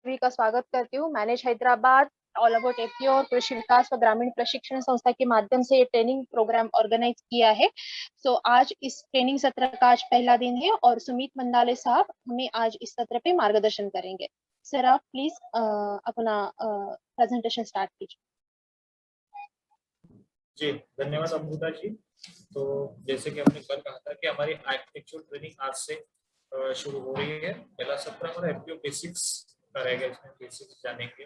सभी का स्वागत करती हूँ। Manage Hyderabad all about APO और कृषि विकास व ग्रामीण प्रशिक्षण संस्था के माध्यम से ये ट्रेनिंग प्रोग्राम ऑर्गेनाइज किया है। आज इस ट्रेनिंग सत्र का आज पहला दिन है और सुमित मंडाले साहब हमें आज इस सत्र पे मार्गदर्शन करेंगे। सर आप प्लीज अपना प्रेजेंटेशन स्टार्ट कीजिए। जी धन्यवाद अमृता जी। तो जैसे कि हमने कल कहा था कि हमारी एक्चुअल ट्रेनिंग आज से शुरू हो रही है। पहला सत्र हमारा एपीओ बेसिक्स का रहेगा। इसमें बेसिक्स जानेंगे,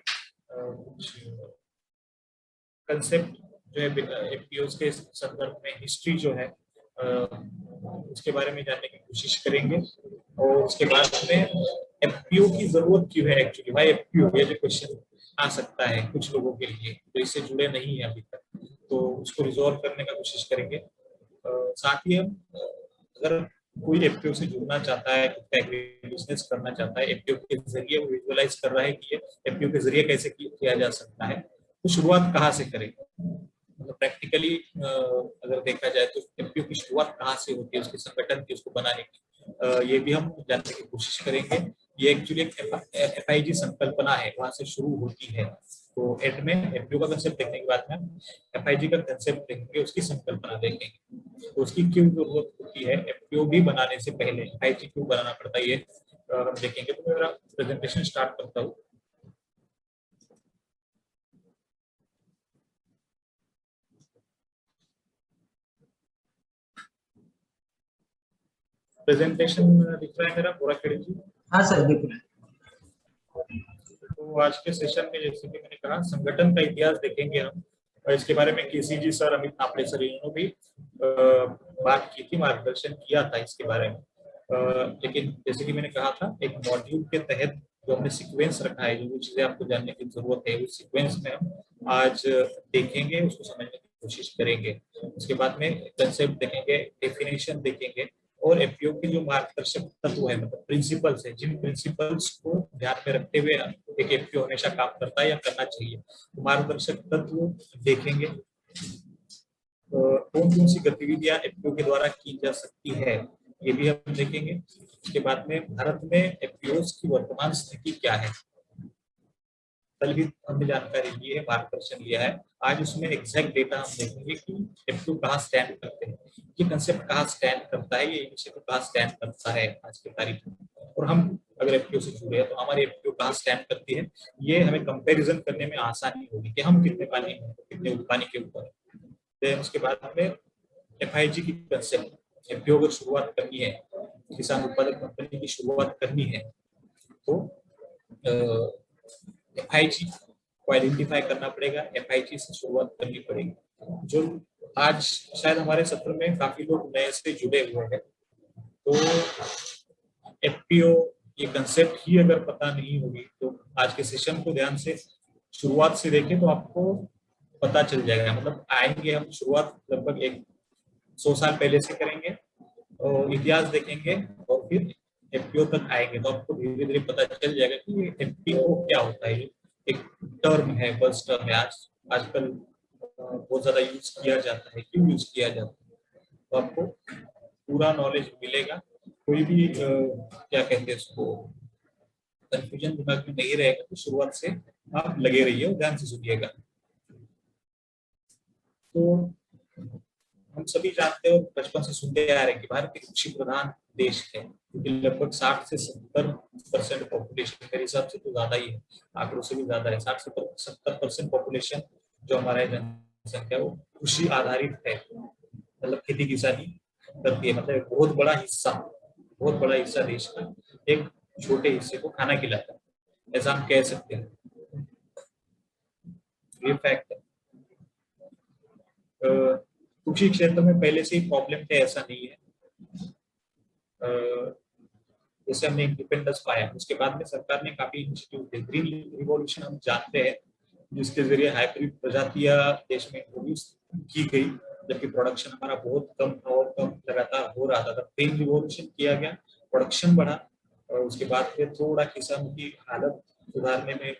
कुछ कंसेप्ट जो है एपीओ के संदर्भ में, हिस्ट्री जो है उसके बारे में जानने की कोशिश करेंगे। और उसके बाद में एपीओ की जरूरत क्यों है, एक्चुअली भाई एपीओ, ये जो क्वेश्चन आ सकता है कुछ लोगों के लिए तो इससे जुड़े नहीं है अभी तक, तो उसको रिजॉल्व करने का कोशिश करेंगे। साथ ही हम अगर कोई एपीओ से जुड़ना चाहता है, बिजनेस करना चाहता है, एपीओ के जरिए वो विजुअलाइज कर रहा है कि ये एपीओ के जरिए कैसे किया जा सकता है, तो शुरुआत कहाँ से करें। मतलब प्रैक्टिकली अगर देखा जाए तो एपीओ की शुरुआत कहाँ से होती है, उसके संगठन की, उसको बनाने की, ये भी हम जानने की कोशिश करेंगे। ये एक्चुअली एक एफआईजी संकल्पना है, वहां से शुरू होती है। तो एड में एपीओ का कंसेप्ट देखने के बाद में एफआईजी का कंसेप्ट देखेंगे, उसकी संकल्पना देखेंगे, तो उसकी क्यों जरूरत होती है, एपीओ भी बनाने से पहले एफआईजी क्यों बनाना पड़ता है, ये हम देखेंगे। तो मैं मेरा प्रेजेंटेशन स्टार्ट करता हूँ। प्रेजेंटेशन दिख रहा है मेरा पूरा खेड़ी जी? हाँ सर दिख रहा है। तो आज के सेशन में जैसे कि मैंने कहा, संगठन का इतिहास देखेंगे हम, और इसके बारे में केसी जी सर, अमित नापले सर, इन्होंने भी बात की थी, मार्गदर्शन किया था इसके बारे में। लेकिन जैसे कि मैंने कहा था, एक मॉड्यूल के तहत जो हमने सीक्वेंस रखा है, जो चीजें आपको जानने की जरूरत है, उस सीक्वेंस में हम आज देखेंगे, उसको समझने की कोशिश करेंगे। उसके बाद में कंसेप्ट देखेंगे, डेफिनेशन देखेंगे, और एपीओ के जो मार्गदर्शक तत्व है, मतलब प्रिंसिपल्स है, जिन प्रिंसिपल्स को ध्यान में रखते हुए एक एपीओ हमेशा काम करता है या करना चाहिए, तो मार्गदर्शक तत्व देखेंगे। कौन कौन सी गतिविधियां एपीओ के द्वारा की जा सकती है, ये भी हम देखेंगे। उसके बाद में भारत में एपीओ की वर्तमान स्थिति क्या है, कल भी हमने जानकारी ली है, मार्गदर्शन लिया है। आज उसमें एग्जैक्ट डेटा हम देखेंगे कि एपीओ कहाँ स्टैंड करते हैं, ये कंसेप्ट कहाँ स्टैंड करता है, ये इनिशिएटिव कहाँ स्टैंड करता है आज के तारीख में, और हम अगर एपीओ से जुड़े हैं तो हमारी एपीओ कहाँ स्टैंड करती है, ये हमें कंपैरिजन करने में आसानी होगी कि हम कितने पानी में, कितने पानी के ऊपर है। उसके बाद में एफआईजी की कंसेप्ट, एपीओ अगर शुरुआत करनी है, किसान उत्पादक कंपनी की शुरुआत करनी है, तो एफआईजी को आइडेंटिफाई करना पड़ेगा, एफआईजी से शुरुआत करनी पड़ेगी। जो आज शायद हमारे सत्र में काफी लोग नए से जुड़े हुए हैं, तो एफपीओ ये कंसेप्ट ही अगर पता नहीं होगी, तो आज के सेशन को ध्यान से शुरुआत से देखें तो आपको पता चल जाएगा। मतलब आएंगे हम, शुरुआत लगभग 100 साल पहले से करेंगे, और इतिहास देखेंगे, और फिर एफपीओ तक आएंगे, तो आपको धीरे धीरे पता चल जाएगा कि ये एफपीओ क्या होता है। एक टर्म है, बस टर्म है, आजकल बहुत ज्यादा यूज किया जाता है, क्यों यूज किया जाता है, तो आपको पूरा नॉलेज मिलेगा। कोई भी क्या कहते हैं उसको, कंफ्यूजन दिमाग में नहीं रहेगा, तो शुरुआत से आप लगे रहिए और ध्यान से सुनिएगा। तो हम सभी जानते हैं और बचपन से सुनते आ रहे हैं कि भारत एक कृषि प्रधान देश है, क्योंकि लगभग 60 से 70% पॉपुलेशन, मेरे हिसाब से तो ज्यादा ही है, आंकड़ों से भी ज्यादा है, 60 से 70% पॉपुलेशन जो हमारा जनसंख्या वो कृषि आधारित है, मतलब खेती किसानी करती है। मतलब एक बहुत बड़ा हिस्सा, बहुत बड़ा हिस्सा देश का एक छोटे हिस्से को खाना खिलाता है, ऐसा हम कह सकते हैं, ये फैक्ट है। कृषि क्षेत्र में पहले से ही प्रॉब्लम थे, ऐसा नहीं है। जैसे हमने इंडिपेंडेंस पाया, उसके बाद में सरकार ने काफी इनिशिएटिव थे। ग्रीन रिवॉल्यूशन हम जानते हैं, जिसके जरिए हाइब्रिड प्रजातियां देश में इंट्रोड्यूस की गई, जबकि प्रोडक्शन हमारा बहुत कम था और कम लगातार हो रहा था। ग्रीन रिवॉल्यूशन किया गया, प्रोडक्शन बढ़ा, और उसके बाद में थोड़ा किसानों की हालत सुधारने में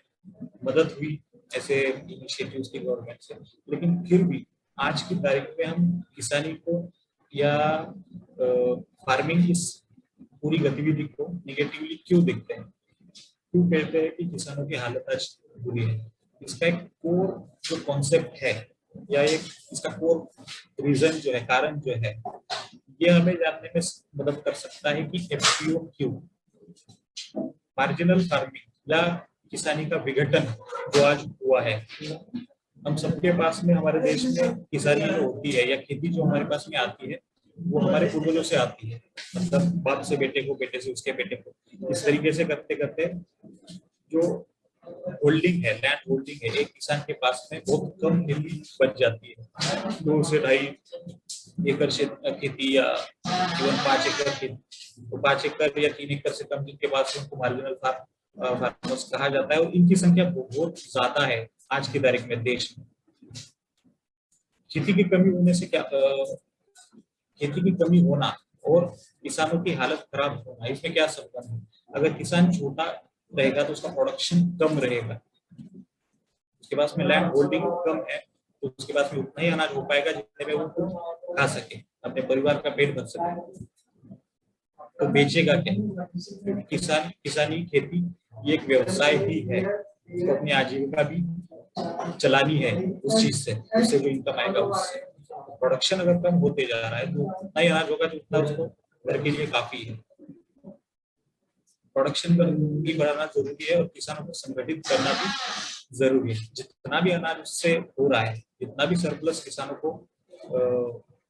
मदद हुई ऐसे इनिशिएटिव की गवर्नमेंट से। लेकिन फिर भी आज की तारीख में हम किसानी को या फार्मिंग की पूरी गतिविधि को निगेटिवली क्यों देखते हैं? क्यों कहते हैं कि किसानों की हालत आज बुरी है? इसका एक कोर जो कॉन्सेप्ट है या एक इसका कोर रीजन जो है, कारण जो है, ये हमें जानने में मदद कर सकता है कि एफपीओ क्यों, मार्जिनल फार्मिंग या किसानी का विघटन जो आज हुआ है। हम सबके पास में, हमारे देश में किसानी जो होती है या खेती जो हमारे पास में आती है, वो हमारे पूर्वजों से आती है। मतलब बाप से बेटे को, बेटे से उसके बेटे को, इस तरीके से करते करते जो होल्डिंग है, लैंड होल्डिंग है, एक किसान के पास में बहुत कम जमीन बच जाती है, 2 से 2.5 एकड़ खेती या इवन 5 एकड़ खेती। तो 5 एकड़ या 3 एकड़ से कम जिनके पास उनको मार्जिनल फार्मर्स कहा जाता है, और इनकी संख्या बहुत ज्यादा है आज की तारीख में देश में। खेती की कमी होने से क्या, खेती की कमी होना और किसानों की हालत खराब होना, इसमें क्या संबंध है? अगर किसान छोटा रहेगा तो उसका प्रोडक्शन कम रहेगा, उसके पास में लैंड होल्डिंग कम है, तो उसके पास में उतना ही अनाज हो पाएगा जितने में वो खा सके, अपने परिवार का पेट भर सके। तो बेचेगा क्या? किसानी खेती ये एक व्यवसाय ही है, तो अपनी आजीविका भी चलानी है उस चीज से, उससे जो इनकम आएगा उससे। प्रोडक्शन अगर कम होते जा रहा है तो उतना ही अनाज होगा जितना उसको घर के लिए काफी है। प्रोडक्शन भी बढ़ाना जरूरी है और किसानों को संगठित करना भी जरूरी है। जितना भी अनाज उससे हो रहा है, जितना भी सरप्लस किसानों को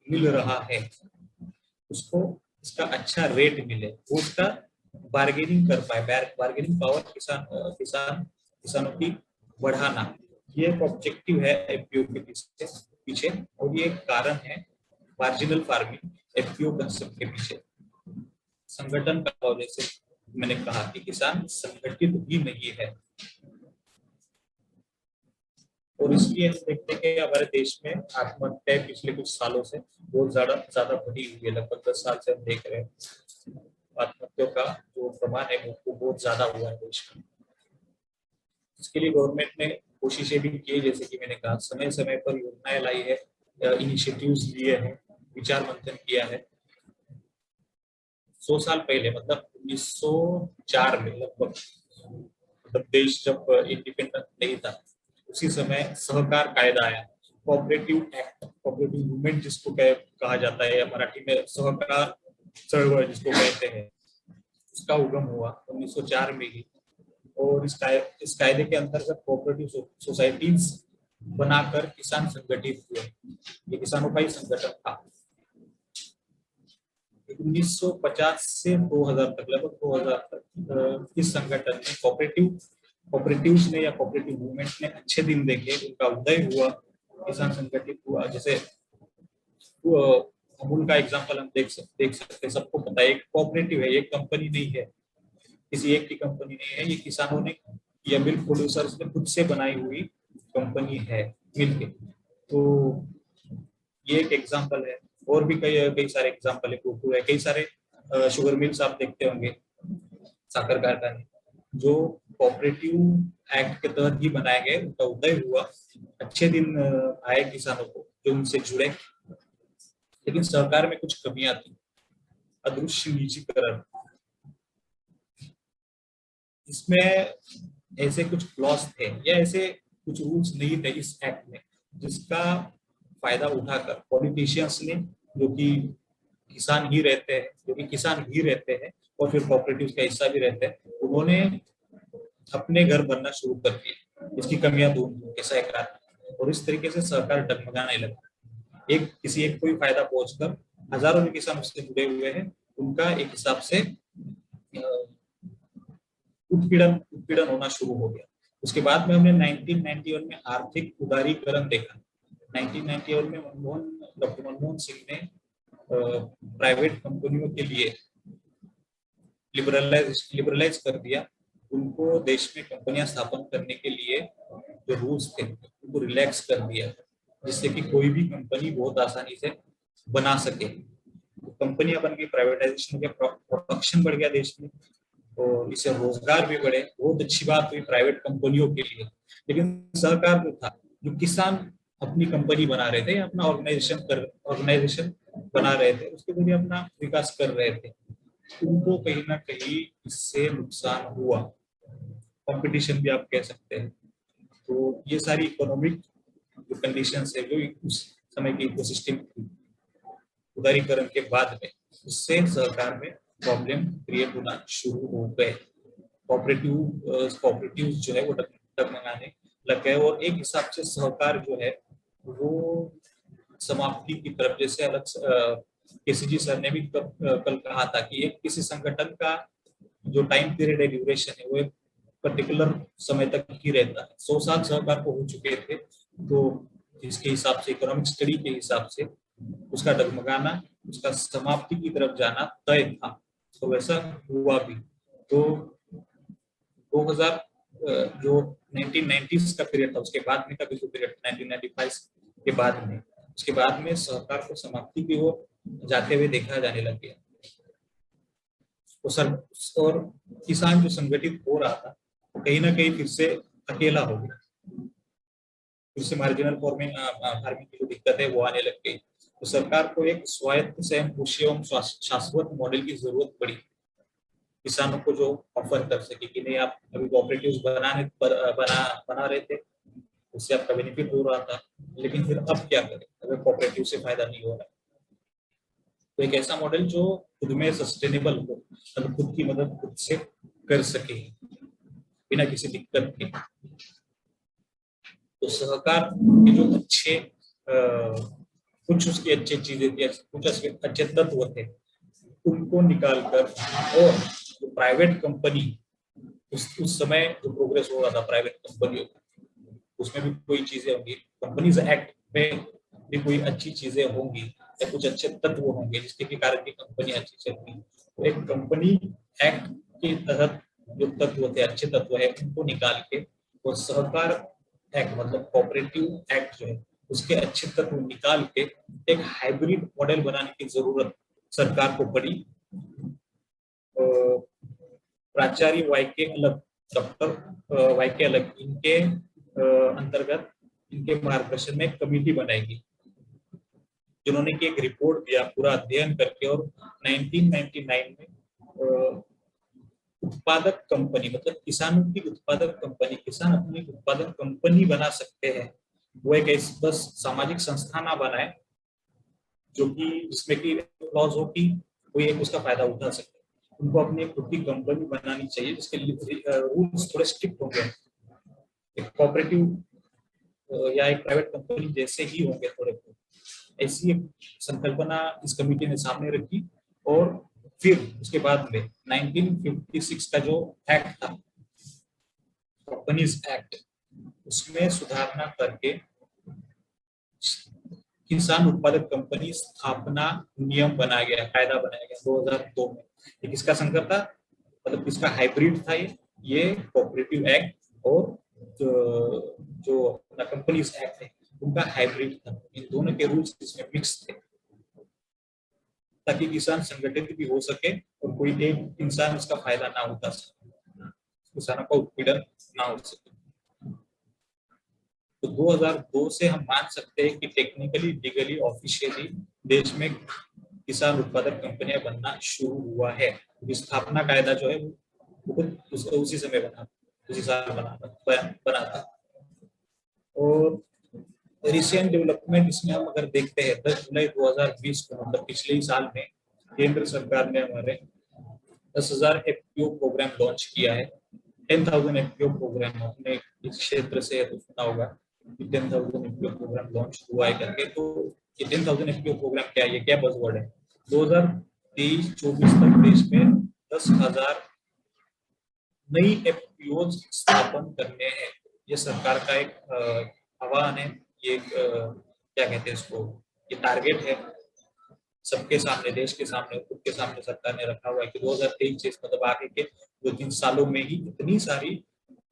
मिल रहा है, उसको इसका अच्छा रेट मिले, वो उसका बार्गेनिंग कर पाए, बार्गेनिंग पावर किसानों की बढ़ाना, ये एक ऑब्जेक्टिव है एफपीओ के पीछे, और ये एक कारण है मार्जिनल फार्मिंग एफपीओ कंसेप्ट के पीछे। संगठन का, जैसे मैंने कहा कि किसान संगठित भी नहीं है, और इसलिए हम देखते हैं कि हमारे देश में आत्महत्याएं पिछले कुछ सालों से बहुत ज्यादा बढ़ी हुई है। लगभग 10 साल से हम देख रहे हैं आत्महत्याओं का जो प्रमाण है वो बहुत ज्यादा हुआ है देश में। इसके लिए गवर्नमेंट ने कोशिशें भी की, जैसे कि मैंने कहा, समय समय पर योजनाएं लाई है, इनिशिएटिव्स लिए हैं, विचार मंथन किया है। 100 साल पहले, मतलब 1904 में लगभग, मतलब देश जब इंडिपेंडेंट नहीं था, उसी समय सहकार कायदा आया, कोऑपरेटिव एक्ट, कोऑपरेटिव मूवमेंट जिसको कहा जाता है, या मराठी में सहकार चळवळ जिसको कहते हैं, उसका उगम हुआ 1904 में ही। और इस कायदे के अंतर्गत कोऑपरेटिव सोसाइटीज बनाकर किसान संगठित हुए। ये किसानों का ही संगठन था। 1950 से 2000 तक, लगभग 2000 तक इस संगठन में कोऑपरेटिव्स ने या कोऑपरेटिव मूवमेंट ने अच्छे दिन देखे, उनका उदय हुआ, किसान संगठित हुआ। जैसे अमूल का एग्जांपल हम देख सकते हैं, सबको पता है, एक कोऑपरेटिव है, एक कंपनी नहीं है, किसी एक की कंपनी नहीं है, ये किसानों ने या मिल्क प्रोड्यूसर्स ने खुद से बनाई हुई कंपनी है मिलके। तो ये एक एग्जांपल है, और भी कई सारे एग्जांपल है, कोको है, कई सारे शुगर मिल्स आप देखते होंगे, साकर कारखाने, जो कोऑपरेटिव एक्ट के तहत ही बनाए गए, उनका उदय हुआ, अच्छे दिन आए किसानों को जो उनसे जुड़े। लेकिन सरकार में कुछ कमियां थी, अदृश्य निजीकरण, इसमें ऐसे कुछ क्लॉज थे या ऐसे कुछ रूल्स नहीं थे इस एक्ट में, जिसका फायदा उठाकर पॉलिटिशियंस ने, जो कि किसान ही रहते हैं और फिर कोऑपरेटिव का हिस्सा भी रहते हैं, उन्होंने अपने घर बनना शुरू कर दिए, इसकी कमियां दूर के सहकार, और इस तरीके से सरकार डगमगाने लगा। किसी एक को फायदा पहुंचकर हजारों किसान उससे जुड़े हुए हैं, उनका एक हिसाब से उत्पीड़न होना शुरू हो गया। उसके बाद में हमने 1991 में आर्थिक उदारीकरण देखा। 1991 में डॉक्टर मनमोहन सिंह ने प्राइवेट कंपनियों के लिए लिबरलाइज कर दिया, उनको देश में कंपनियां स्थापन करने के लिए जो रूल्स थे उनको रिलैक्स कर दिया, जिससे कि कोई भी कंपनी बहुत आसानी से बना सके। कंपनियां बन गई, प्राइवेटाइजेशन हो गया, प्रोडक्शन बढ़ गया देश में, और इससे रोजगार भी बढ़े, बहुत अच्छी बात हुई प्राइवेट कंपनियों के लिए। लेकिन सरकार जो था, जो किसान अपनी कंपनी बना रहे थे, अपना ऑर्गेनाइजेशन बना रहे थे, उसके जरिए अपना विकास कर रहे थे, उनको कहीं ना कहीं इससे नुकसान हुआ। कंपटीशन भी आप कह सकते हैं। तो ये सारी इकोनॉमिक जो कंडीशंस है जो उस समय की इकोसिस्टम की उदारीकरण के बाद में, उससे सहकार में प्रॉब्लम क्रिएट होना शुरू हो गए। कोऑपरेटिव जो है वो डगमगाने लग गए और एक हिसाब से सहकार जो है वो समाप्ति की तरफ, जैसे अलग केसीजी सर ने भी कल कहा था कि एक किसी संगठन का जो टाइम पीरियड है, ड्यूरेशन है, वो एक पर्टिकुलर समय तक ही रहता है। 100 साल सहकार को हो चुके थे, तो इसके हिसाब से, इकोनॉमिक स्टडी के हिसाब से उसका डगमगाना, उसका समाप्ति की तरफ जाना तय था। तो वैसा हुआ भी। तो 2000 जो 1990s का पीरियड था, उसके बाद में का भी जो पीरियड 1995 के बाद में, उसके बाद में सहकार को समाप्ति की ओर जाते हुए देखा जाने लग गया। और किसान जो संगठित हो रहा था कहीं ना कहीं फिर से अकेला हो गया, फिर से मार्जिनल फार्मिंग की जो दिक्कत है वो आने लग गई। तो सरकार को एक स्वायत्त स्वयंपोषी एवं शाश्वत मॉडल की जरूरत पड़ी, किसानों को जो ऑफर कर सके कि नहीं, आप अभी कोऑपरेटिव्स बना रहे थे, उससे आपका बेनिफिट हो रहा था, लेकिन फिर अब क्या करें अगर कोऑपरेटिव से फायदा नहीं हो रहा है। तो एक ऐसा मॉडल जो खुद में सस्टेनेबल हो, मतलब खुद की मदद खुद से कर सके बिना किसी दिक्कत के। तो सहकार के जो अच्छे कुछ उसकी अच्छी चीजें थी, कुछ अच्छे तत्व थे, उनको निकालकर, और जो प्राइवेट कंपनी उस समय जो प्रोग्रेस हो रहा था प्राइवेट कंपनियों, उसमें भी कोई चीजें होंगी, कंपनीज एक्ट में भी कोई अच्छी चीजें होंगी या कुछ अच्छे तत्व होंगे जिसके कारण की कंपनी अच्छी चलती। तो एक कंपनी एक्ट के तहत जो तत्व थे, अच्छे तत्व है, उनको निकाल के, और सहकार एक्ट मतलब कोऑपरेटिव एक्ट जो है उसके अच्छे तत्व निकाल के एक हाइब्रिड मॉडल बनाने की जरूरत सरकार को पड़ी। प्राचार्य वाईके अलग, डॉक्टर वाईके अलग, इनके अंतर्गत, इनके मार्गदर्शन में कमेटी बनाएगी, जिन्होंने की एक रिपोर्ट दिया पूरा अध्ययन करके, और 1999 में उत्पादक कंपनी मतलब किसानों की उत्पादक कंपनी, किसान अपनी उत्पादक कंपनी बना सकते हैं, वो एक बस सामाजिक संस्था ना बनाए जो कि जिसमें की क्लॉज हो कि कोई एक उसका फायदा उठा सके। उनको अपनी खुद की कंपनी बनानी चाहिए जिसके लिए रूल्स थोड़े स्ट्रिक्ट होंगे, एक कोऑपरेटिव या एक प्राइवेट कंपनी जैसे ही होंगे थोड़े बहुत। ऐसी एक संकल्पना इस कमेटी ने सामने रखी, और फिर उसके बाद में 1956 का जो एक्ट था, कंपनीज एक्ट, उसमें सुधारना करके किसान उत्पादक कंपनी स्थापना नियम बनाया गया, कायदा बनाया गया 2002 में। ये किसका संकर था, मतलब किसका हाइब्रिड था ये कोऑपरेटिव एक्ट और जो कंपनीज एक्ट है उनका हाइब्रिड था। इन दोनों के रूल्स इसमें मिक्स थे ताकि किसान संगठित भी हो सके और कोई एक इंसान इसका फायदा ना उठा सके, किसानों का उत्पीड़न ना हो सके। तो 2002 से हम मान सकते हैं कि टेक्निकली, लीगली, ऑफिशियली देश में किसान उत्पादक कंपनियां बनना शुरू हुआ है। स्थापना कायदा जो है वो उसी समय बना, उसी साल बना था। और रिसेंट डेवलपमेंट इसमें हम अगर देखते हैं 10 जुलाई 2020 को, मतलब पिछले ही साल में केंद्र सरकार ने हमारे 10,000 एफपीओ प्रोग्राम लॉन्च किया है। 10,000 एफपीओ प्रोग्राम, अपने इस क्षेत्र से तो सुना होगा 10,000 एफपीओ प्रोग्राम लॉन्च हुआ है करके। तो ये 10,000 एफपीओ प्रोग्राम क्या है, ये क्या बज़वर्ड है? 2023-24 तक देश में 10,000 नई एफपीओ स्थापन करने हैं। ये सरकार का एक आह्वान है, ये क्या कहते हैं इसको, ये टारगेट है सबके सामने, देश के सामने, खुद के सामने सरकार ने रखा हुआ है कि 2023 मतलब आगे के 2-3 सालों में ही इतनी सारी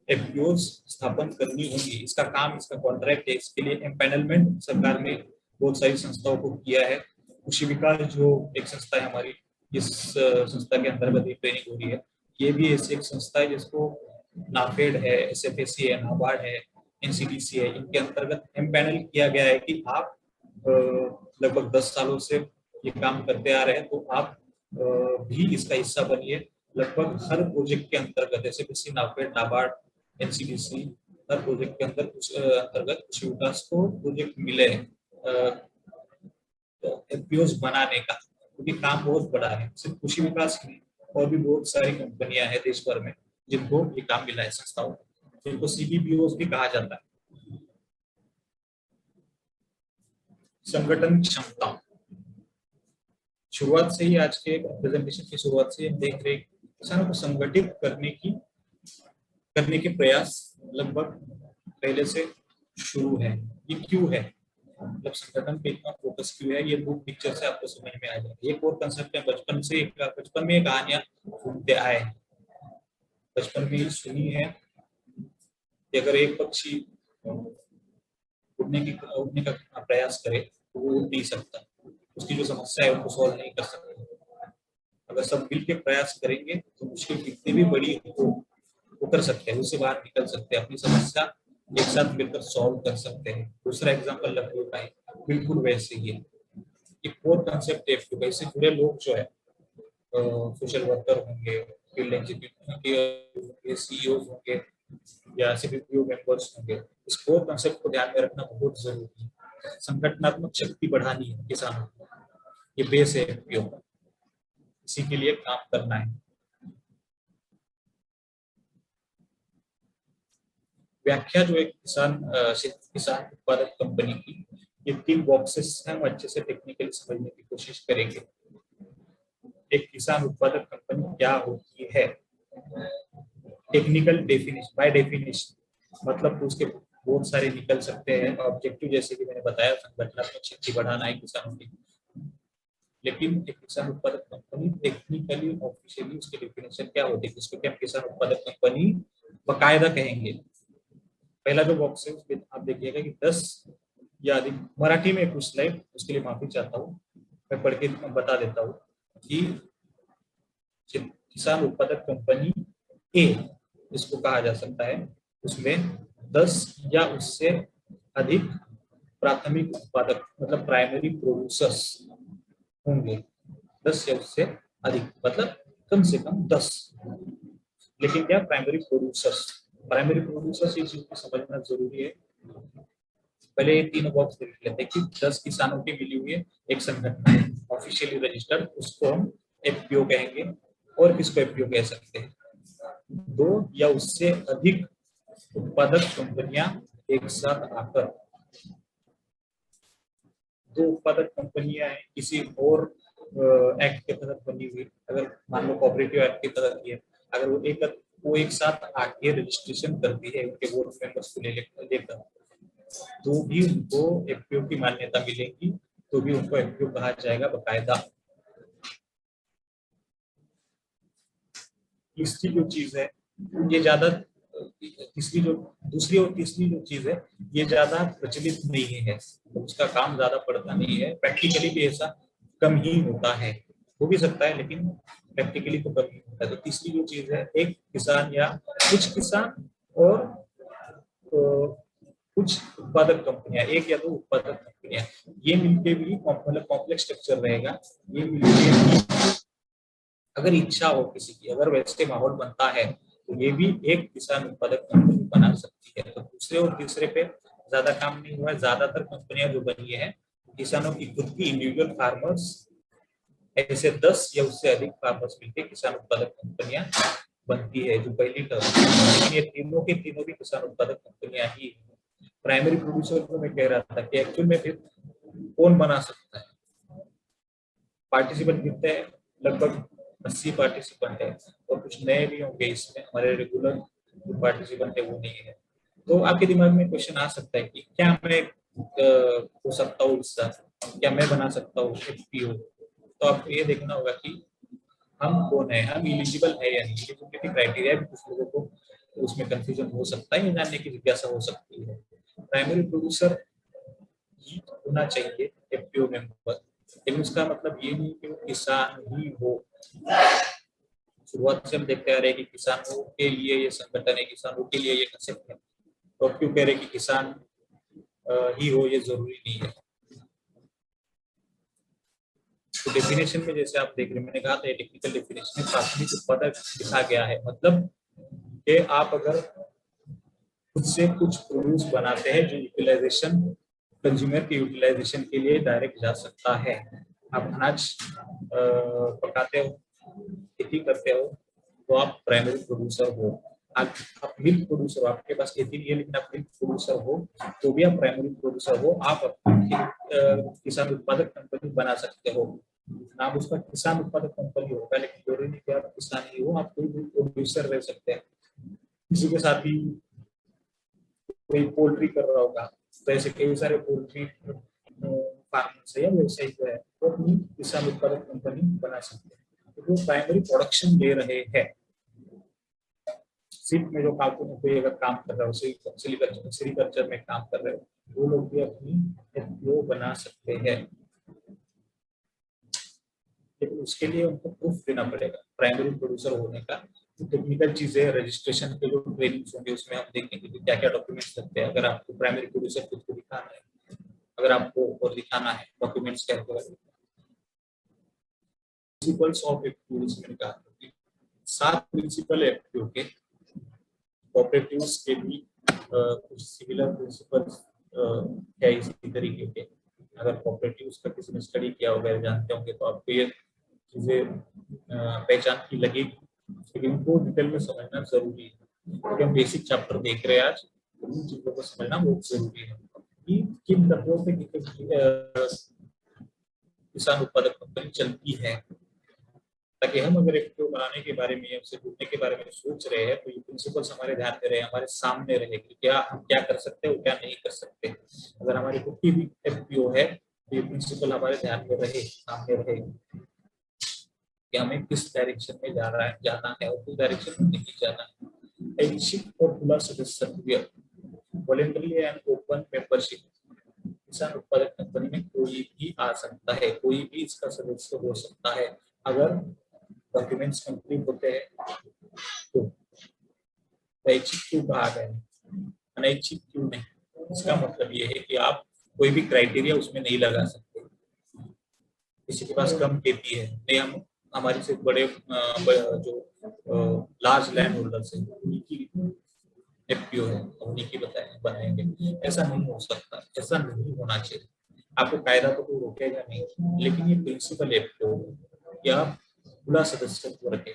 एफपीओ स्थापन करनी होंगी। इसका काम, इसका कॉन्ट्रैक्ट है, इसके लिए एम्पैनलमेंट सरकार ने बहुत सारी संस्थाओं को किया है। कृषि विकास जो एक संस्था है हमारी, इस संस्था के अंतर्गत ही ट्रेनिंग हो रही है। ये भी ऐसी एक संस्था है जिसको नाफेड है, एसएफएसी है, नाबार्ड है, एनसीडीसी है, इनके अंतर्गत एम्पैनल किया गया है कि आप लगभग 10 सालों से ये काम करते आ रहे हैं, तो आप भी इसका हिस्सा बनिए। लगभग हर प्रोजेक्ट के अंतर्गत एसएफएसी, नाफेड, नाबार्ड एनसीडीसी हर प्रोजेक्ट के अंदर कुछ अंतर्गत कृषि विकास को प्रोजेक्ट मिले एफपीओज बनाने का, क्योंकि काम बहुत बड़ा है। सिर्फ कृषि विकास ही नहीं, और भी बहुत सारी कंपनियां हैं देश भर में जिनको ये काम मिला है, संस्थाओं को, जिनको सीबीपीओज भी कहा जाता है। संगठन क्षमता, शुरुआत से ही आज के प्रेजेंटेशन की शुरुआत से हम देख रहे हैं किसानों को संगठित करने के प्रयास लगभग पहले से शुरू है। ये क्यों है, मतलब संगठन पे इतना फोकस क्यों है, ये दो पिक्चर से आपको समझ में आ जाएगा। एक और कंसेप्ट है, बचपन में कहानियां सुनते आए, बचपन में सुनी है कि अगर एक पक्षी उड़ने का प्रयास करे तो वो उड़ नहीं सकता, उसकी जो समस्या है उनको सॉल्व नहीं कर सकता। अगर सब मिलकर प्रयास करेंगे तो मुश्किल कितनी भी बड़ी हो वो कर सकते हैं, उससे बाहर निकल सकते हैं, अपनी समस्या एक साथ मिलकर सॉल्व कर सकते हैं। दूसरा एग्जांपल लखनऊ का है, बिल्कुल वैसे ही है। एक और कंसेप्ट एफपीओ का, इससे जुड़े लोग जो है सोशल वर्कर होंगे, फील्ड इंजीनियर, सीईओ होंगे या सीपीपीओ मेंबर्स होंगे। इस कोर कंसेप्ट को ध्यान में रखना बहुत जरूरी है। संगठनात्मक शक्ति बढ़ानी है किसानों को, ये बेस है एफपीओ का, इसी के लिए काम करना है। व्याख्या जो एक किसान उत्पादक कंपनी की, ये 3 बॉक्सेस हैं, हम अच्छे से टेक्निकली समझने की कोशिश करेंगे। एक किसान उत्पादक कंपनी क्या होती है, टेक्निकल डेफिनेशन, बाय डेफिनेशन मतलब तो उसके बहुत सारे निकल सकते हैं ऑब्जेक्टिव, जैसे कि मैंने बताया संगठनात्मक शक्ति बढ़ाना है किसानों की। लेकिन एक किसान उत्पादक कंपनी टेक्निकली ऑफिशियली उसकी डेफिनेशन क्या होती है, उसको क्या किसान उत्पादक कंपनी बकायदा कहेंगे। पहला जो बॉक्स है उसमें आप देखिएगा कि 10 या अधिक, मराठी में कुछ स्लाइड, उसके लिए माफी चाहता हूँ, मैं पढ़ के बता देता हूँ कि किसान उत्पादक कंपनी ए इसको कहा जा सकता है, उसमें 10 या उससे अधिक प्राथमिक उत्पादक मतलब प्राइमरी प्रोड्यूसर्स होंगे। 10 या उससे अधिक मतलब कम से कम 10, लेकिन क्या प्राइमरी प्रोड्यूसर्स ये चीज को समझना जरूरी है। पहले ये तीनों बॉक्स देख लेते हैं कि 10 किसानों की मिली हुई है एक संगठन ऑफिशियली रजिस्टर्ड, उसको हम एफपीओ कहेंगे। और किसको एफपीओ कह सकते हैं, 2 या उससे अधिक उत्पादक कंपनियां एक साथ आकर, 2 उत्पादक कंपनियां हैं किसी और एक्ट के तहत बनी हुई, अगर मान लो कोऑपरेटिव एक्ट के तहत की है, अगर वो एक साथ आके रजिस्ट्रेशन करती है उनके बोर्ड मेंबर्स को लेकर, तो भी उनको एफपीओ की मान्यता मिलेगी, तो भी उनको एफपीओ कहा जाएगा बकायदा। तीसरी जो चीज है ये ज्यादा, दूसरी और तीसरी जो चीज है ये ज्यादा प्रचलित नहीं है, उसका काम ज्यादा पड़ता नहीं है, प्रैक्टिकली भी ऐसा कम ही होता है, हो भी सकता है लेकिन प्रैक्टिकली तो कम ही होता है। तो तीसरी जो चीज है, एक किसान या कुछ किसान और कुछ उत्पादक कंपनियां, 1 या 2 उत्पादक कंपनियां, ये मिलके भी मतलब कॉम्प्लेक्स स्ट्रक्चर रहेगा। ये मिलके अगर इच्छा हो किसी की, अगर वैसे माहौल बनता है तो ये भी एक किसान उत्पादक कंपनी बना सकती है। तो दूसरे और तीसरे पे ज्यादा काम नहीं हुआ है, ज्यादातर कंपनियां जो बनी है किसानों की खुद की इंडिविजुअल फार्मर्स, ऐसे 10 या उससे अधिक फार्मर्स मिलकर किसान उत्पादक कंपनियां बनती है जो पहली टर्म। लेकिन ये तीनों के तीनों भी किसान उत्पादक कंपनियां ही। प्राइमरी प्रोड्यूसर को मैं कह रहा था कि एक्चुअल में फिर कौन बना सकता है, पार्टिसिपेंट कितने हैं, लगभग 80 पार्टिसिपेंट है, और कुछ नए भी होंगे इसमें, हमारे रेगुलर जो पार्टिसिपेंट है वो नहीं है। तो आपके दिमाग में क्वेश्चन आ सकता है कि क्या मैं हो सकता हूँ हिस्सा, क्या मैं बना सकता हूँ एफपीओ। तो आपको ये देखना होगा कि हम कौन है, हम एलिजिबल है या नहीं। एलिजिबिलिटी क्राइटेरिया भी कुछ लोगों को उसमें कंफ्यूजन हो सकता है, ये जानने की जिज्ञासा हो सकती है। प्राइमरी प्रोड्यूसर ही होना चाहिए एफपीओ मेंबर, लेकिन उसका मतलब ये नहीं कि वो किसान ही हो। शुरुआत से हम देखते आ रहे हैं कि किसानों के लिए ये संगठन है, किसानों के लिए ये कंसेप्ट है, तो अब क्यों कह रहे हैं कि किसान ही हो, ये जरूरी नहीं है। तो डेफिनेशन में जैसे आप देख रहे हैं, मैंने कहा था टेक्निकल डेफिनेशन में प्राथमिक उत्पादक लिखा गया है, मतलब कि आप अगर उससे कुछ प्रोड्यूस बनाते हैं जो यूटिलाइजेशन, कंज्यूमर के यूटिलाइजेशन के लिए डायरेक्ट जा सकता है। आप अनाज पकाते हो, खेती करते हो, तो आप प्राइमरी प्रोड्यूसर हो। आप मिल्क प्रोड्यूसर हो, आपके पास खेती नहीं है लेकिन आप मिल्क प्रोड्यूसर हो, तो भी आप प्राइमरी प्रोड्यूसर हो। आप अपनी किसान उत्पादक कंपनी बना सकते हो। नाम उसका किसान उत्पादक कंपनी होगा, लेकिन जरूरी नहीं कि आप किसान ही हो, आप कोई भी प्रोड्यूसर रह सकते हैं। किसी के साथ भी कोई पोल्ट्री कर रहा होगा, तो ऐसे कई सारे पोल्ट्री फार्मर्स है या व्यवसायी जो है वो अपनी किसान उत्पादक कंपनी बना सकते हैं। तो वो प्राइमरी प्रोडक्शन दे रहे हैं। सिर्फ में जो कोई अगर काम कर रहा हो, सेरीकल्चर में काम कर रहे हो, वो लोग भी अपनी एफपीओ बना सकते हैं। लेकिन उसके लिए उनको प्रूफ देना पड़ेगा प्राइमरी प्रोड्यूसर होने का। तो टेक्निकल चीजें, रजिस्ट्रेशन के जो ट्रेनिंग्स होंगे उसमें हम देखेंगे कि क्या क्या डॉक्यूमेंट्स लगते हैं। अगर आपको प्राइमरी प्रोड्यूसर खुद को दिखाना है, अगर आपको और दिखाना है डॉक्यूमेंट्स क्या होगा। प्रिंसिपल्स ऑफ एफपीओ, इसमें कहा 7 प्रिंसिपल एफपीओ के। कोऑपरेटिव्स के भी कुछ सिमिलर प्रिंसिपल्स है इसी तरीके के। अगर कोऑपरेटिव्स का किसी ने स्टडी किया होगा, जानते होंगे, तो आपको ये चीजें पहचान की लगेगी, लेकिन इनको डिटेल में समझना जरूरी है क्योंकि हम बेसिक चैप्टर देख रहे हैं आज। इन चीजों को समझना बहुत जरूरी है कि किन तत्वों पे किसान उत्पादक कंपनी चलती है, ताकि हम अगर एफपीओ बनाने के बारे में, उससे जुड़ने के बारे में सोच रहे हैं, तो ये प्रिंसिपल्स हमारे ध्यान में रहे, हमारे सामने रहे कि क्या हम क्या कर सकते हैं और क्या नहीं कर सकते। अगर हमारी खुद की भी एफपीओ है तो ये प्रिंसिपल हमारे ध्यान में रहे, सामने रहे कि हमें किस डायरेक्शन में जाना है और किस डायरेक्शन में नहीं जाना है। ऐच्छिक और खुला सदस्यत्व, वॉलंटरी एंड ओपन मेंबरशिप। किसान उत्पादक कंपनी में कोई भी आ सकता है, कोई भी इसका सदस्य हो सकता है अगर डॉक्यूमेंट्स कंप्लीट होते हैं। तो ऐच्छिक क्यों कहा गया है, अनैच्छिक क्यों नहीं? इसका मतलब ये है कि आप कोई भी क्राइटेरिया उसमें नहीं लगा सकते। किसी के पास कम खेती है, नहीं हम हमारे से बड़े जो लार्ज लैंड होल्डर्स है उन्हीं की एफपीओ है, उन्हीं की बनाएंगे, ऐसा नहीं हो सकता, ऐसा नहीं होना चाहिए। आपको कायदा तो कोई रोकेगा नहीं, लेकिन ये प्रिंसिपल एफपीओ या खुला सदस्यत्व रखे,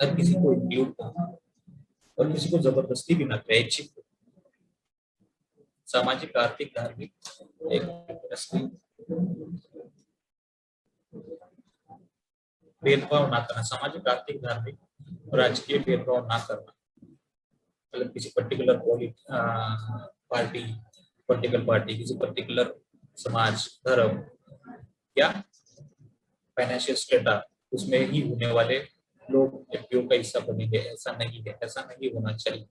हर किसी को इंक्लूड करना और किसी को जबरदस्ती भी ना करे, ऐच्छिक, सामाजिक, आर्थिक, धार्मिक, एक भेदभाव ना करना, सामाजिक, आर्थिक, धार्मिक और राजकीय भेदभाव ना करना। मतलब किसी पर्टिकुलर पार्टी, किसी पर्टिकुलर समाज, धर्म या फाइनेंशियल स्टेटस, उसमें ही होने वाले लोग एफपीओ का हिस्सा बनेंगे, ऐसा नहीं है, ऐसा नहीं होना चाहिए।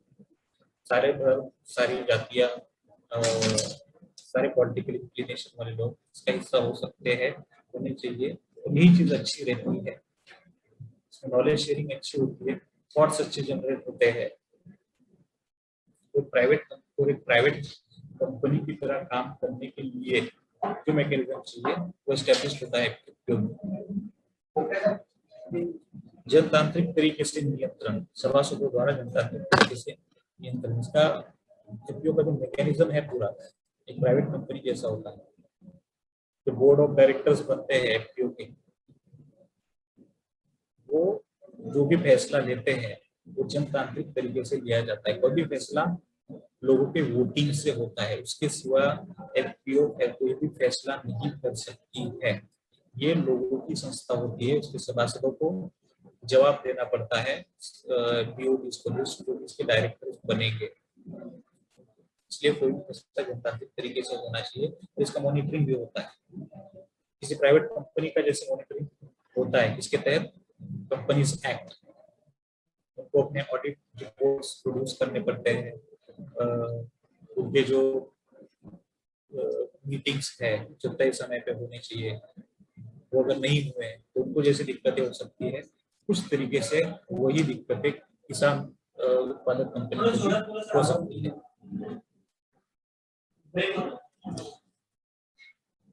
सारे धर्म, सारी जातियां, सारे पॉलिटिकल इंक्लिनेशन वाले लोग इसका हिस्सा हो सकते हैं, होने चाहिए। यही चीज अच्छी रहती है, इसमें नॉलेज शेयरिंग अच्छी होती है, थॉट्स अच्छे जनरेट होते हैं। तो एक प्राइवेट कंपनी की तरह काम करने के लिए जो मैकेनिज्म चाहिए वो एस्टेब्लिश होता है। जनतांत्रिक तरीके से नियंत्रण, सभासदों द्वारा जनतांत्रिक तरीके से नियंत्रण, इसका एफपीओ का जो मैकेनिज्म है पूरा एक प्राइवेट कंपनी जैसा होता है। जो बोर्ड ऑफ डायरेक्टर्स बनते हैं एफपीओ के, वो जो भी फैसला लेते हैं वो जनतांत्रिक तरीके से लिया जाता है। कोई भी फैसला लोगों के वोटिंग से होता है, उसके सिवा एफपीओ कोई भी फैसला नहीं कर सकती है। ये लोगों की संस्था होती है, उसके सभासदों को जवाब देना पड़ता है इसके डायरेक्टर बनेंगे। इसलिए कोई भी फैसला जनतांत्रिक तरीके से होना चाहिए, तो इसका मॉनिटरिंग भी होता है। किसी प्राइवेट कंपनी का जैसे मॉनिटरिंग होता है, इसके तहत कंपनीज एक्ट, उनको अपने ऑडिट रिपोर्ट्स प्रोड्यूस करने पड़ते हैं। उनके जो मीटिंग्स है जो तय समय पे होने चाहिए, वो अगर नहीं हुए तो उनको जैसे दिक्कतें हो सकती है, उस तरीके से वही दिक्कतें किसान उत्पादक कंपनी को हो सकती है।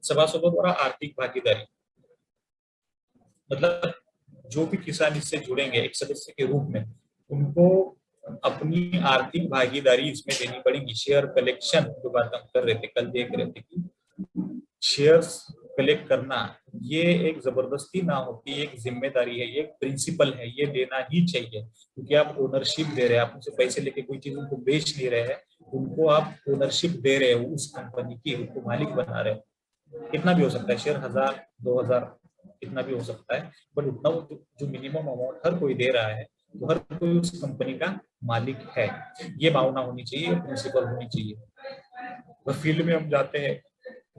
सभासदों द्वारा आर्थिक भागीदारी, मतलब जो भी किसान इससे जुड़ेंगे एक सदस्य के रूप में, उनको अपनी आर्थिक भागीदारी इसमें देनी पड़ेगी। शेयर कलेक्शन जो बात हम कर रहे थे, कल देख रहे थे कि शेयर्स कलेक्ट करना ये एक जबरदस्ती ना होती, एक जिम्मेदारी है, ये एक प्रिंसिपल है, ये लेना ही चाहिए, क्योंकि आप ओनरशिप दे रहे हैं, आप उनसे पैसे लेके कोई चीज उनको बेच नहीं रहे हैं, उनको आप ओनरशिप दे रहे हो उस कंपनी की, उनको मालिक बना रहे हो। कितना भी हो सकता है शेयर, 1000 2000 कितना भी हो सकता है, बट उतना जो मिनिमम अमाउंट हर कोई दे रहा है, तो हर कोई उस कंपनी का मालिक है। ये भावना होनी चाहिए, प्रिंसिपल होनी चाहिए। और फील्ड में हम जाते हैं,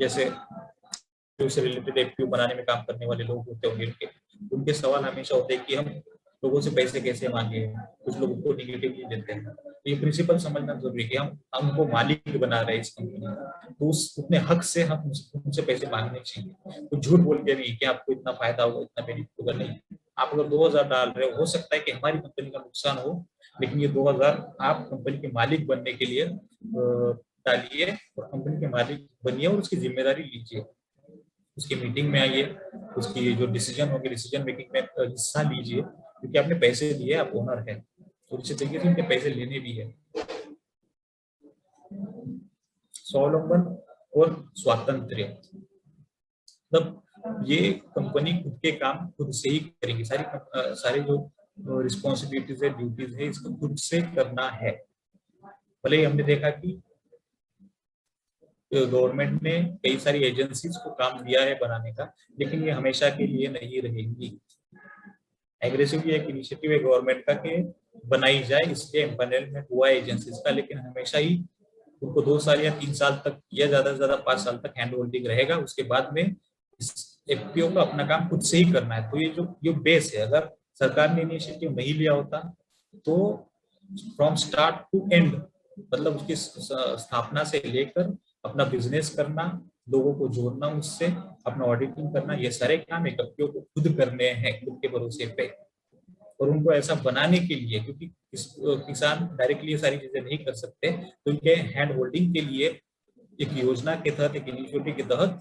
जैसे से रिलेटेड एफपीओ बनाने में काम करने वाले लोग होते होंगे, उनके सवाल हमेशा होते हैं कि हम लोगों से पैसे कैसे मांगे। कुछ लोग उसको निगेटिवली देते हैं। तो ये प्रिंसिपल समझना जरूरी है कि हम उनको मालिक बना रहे हैं इस कंपनी का, तो उस उतने हक से हम उनसे पैसे मांगने चाहिए। तो झूठ बोल के नहीं कि आपको इतना फायदा होगा, इतना बेनिफिट होगा, नहीं। आप अगर 2000 डाल रहे हो सकता है कि हमारी कंपनी का नुकसान हो, लेकिन ये 2000 आप कंपनी के मालिक बनने के लिए डालिए, और कंपनी के मालिक बनिए और उसकी जिम्मेदारी लीजिए, उसकी मीटिंग में आइए, उसकी जो डिसीजन होगी डिसीजन मेकिंग में हिस्सा लीजिए, क्योंकि आपने पैसे दिए, आप ओनर है, तो इसी तरीके से उनके पैसे लेने भी है। स्वावलंबन और स्वातंत्र्य, मतलब ये कंपनी खुद के काम खुद से ही करेगी, सारी जो रिस्पॉन्सिबिलिटीज है, ड्यूटीज है, इसको खुद से करना है। भले ही हमने देखा कि गवर्नमेंट ने कई सारी एजेंसीज को काम दिया है बनाने का, लेकिन ये हमेशा के लिए नहीं रहेगी। एग्रेसिवली एक इनिशिएटिव है गवर्नमेंट का कि बनाई जाए, इसलिए एम्पैनलमेंट हुआ है एजेंसीज का, लेकिन हमेशा ही उनको 2 साल या 3 साल तक या ज्यादा से ज्यादा 5 साल तक हैंड होल्डिंग रहेगा। उसके बाद में इस एफपीओ का अपना काम खुद से ही करना है। तो ये बेस है, अगर सरकार ने इनिशिएटिव नहीं लिया होता तो फ्रॉम स्टार्ट टू एंड, मतलब उसकी स्थापना से लेकर अपना बिजनेस करना, लोगों को जोड़ना, उससे अपना ऑडिटिंग करना, ये सारे काम एक एफपीओ को खुद करने हैं, खुद के भरोसे पे। और उनको ऐसा बनाने के लिए, क्योंकि किसान डायरेक्टली ये सारी चीजें नहीं कर सकते, तो उनके हैंड होल्डिंग के लिए एक योजना के तहत, एक इनिशिएटिव के तहत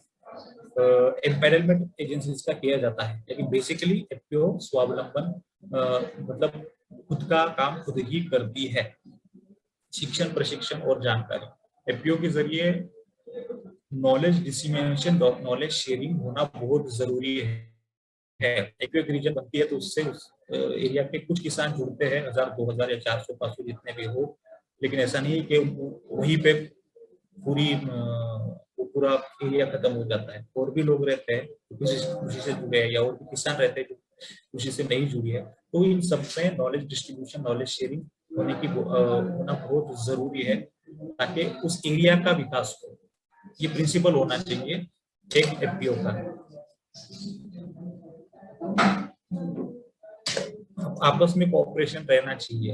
एम्पैनलमेंट एजेंसीज का किया जाता है। लेकिन बेसिकली एफपीओ स्वावलंबन मतलब खुद का काम खुद ही करती है। शिक्षण, प्रशिक्षण और जानकारी, एफपीओ के जरिए नॉलेज डिसिमिनेशन, नॉलेज शेयरिंग होना बहुत जरूरी है। एक रीजन बनती है तो उससे उस एरिया के कुछ किसान जुड़ते हैं, 1000 2000 या 400 500 जितने भी हो, लेकिन ऐसा नहीं है कि वहीं पे पूरा एरिया खत्म हो जाता है। और भी लोग रहते हैं कृषि से जुड़े हैं, या और भी किसान रहते हैं जो कृषि से नहीं जुड़ी है। तो इन सब में नॉलेज डिस्ट्रीब्यूशन, नॉलेज शेयरिंग होना बहुत जरूरी है, ताकि उस एरिया का विकास हो। ये प्रिंसिपल होना चाहिए एक एफपीओ का। आपस में कोऑपरेशन रहना चाहिए,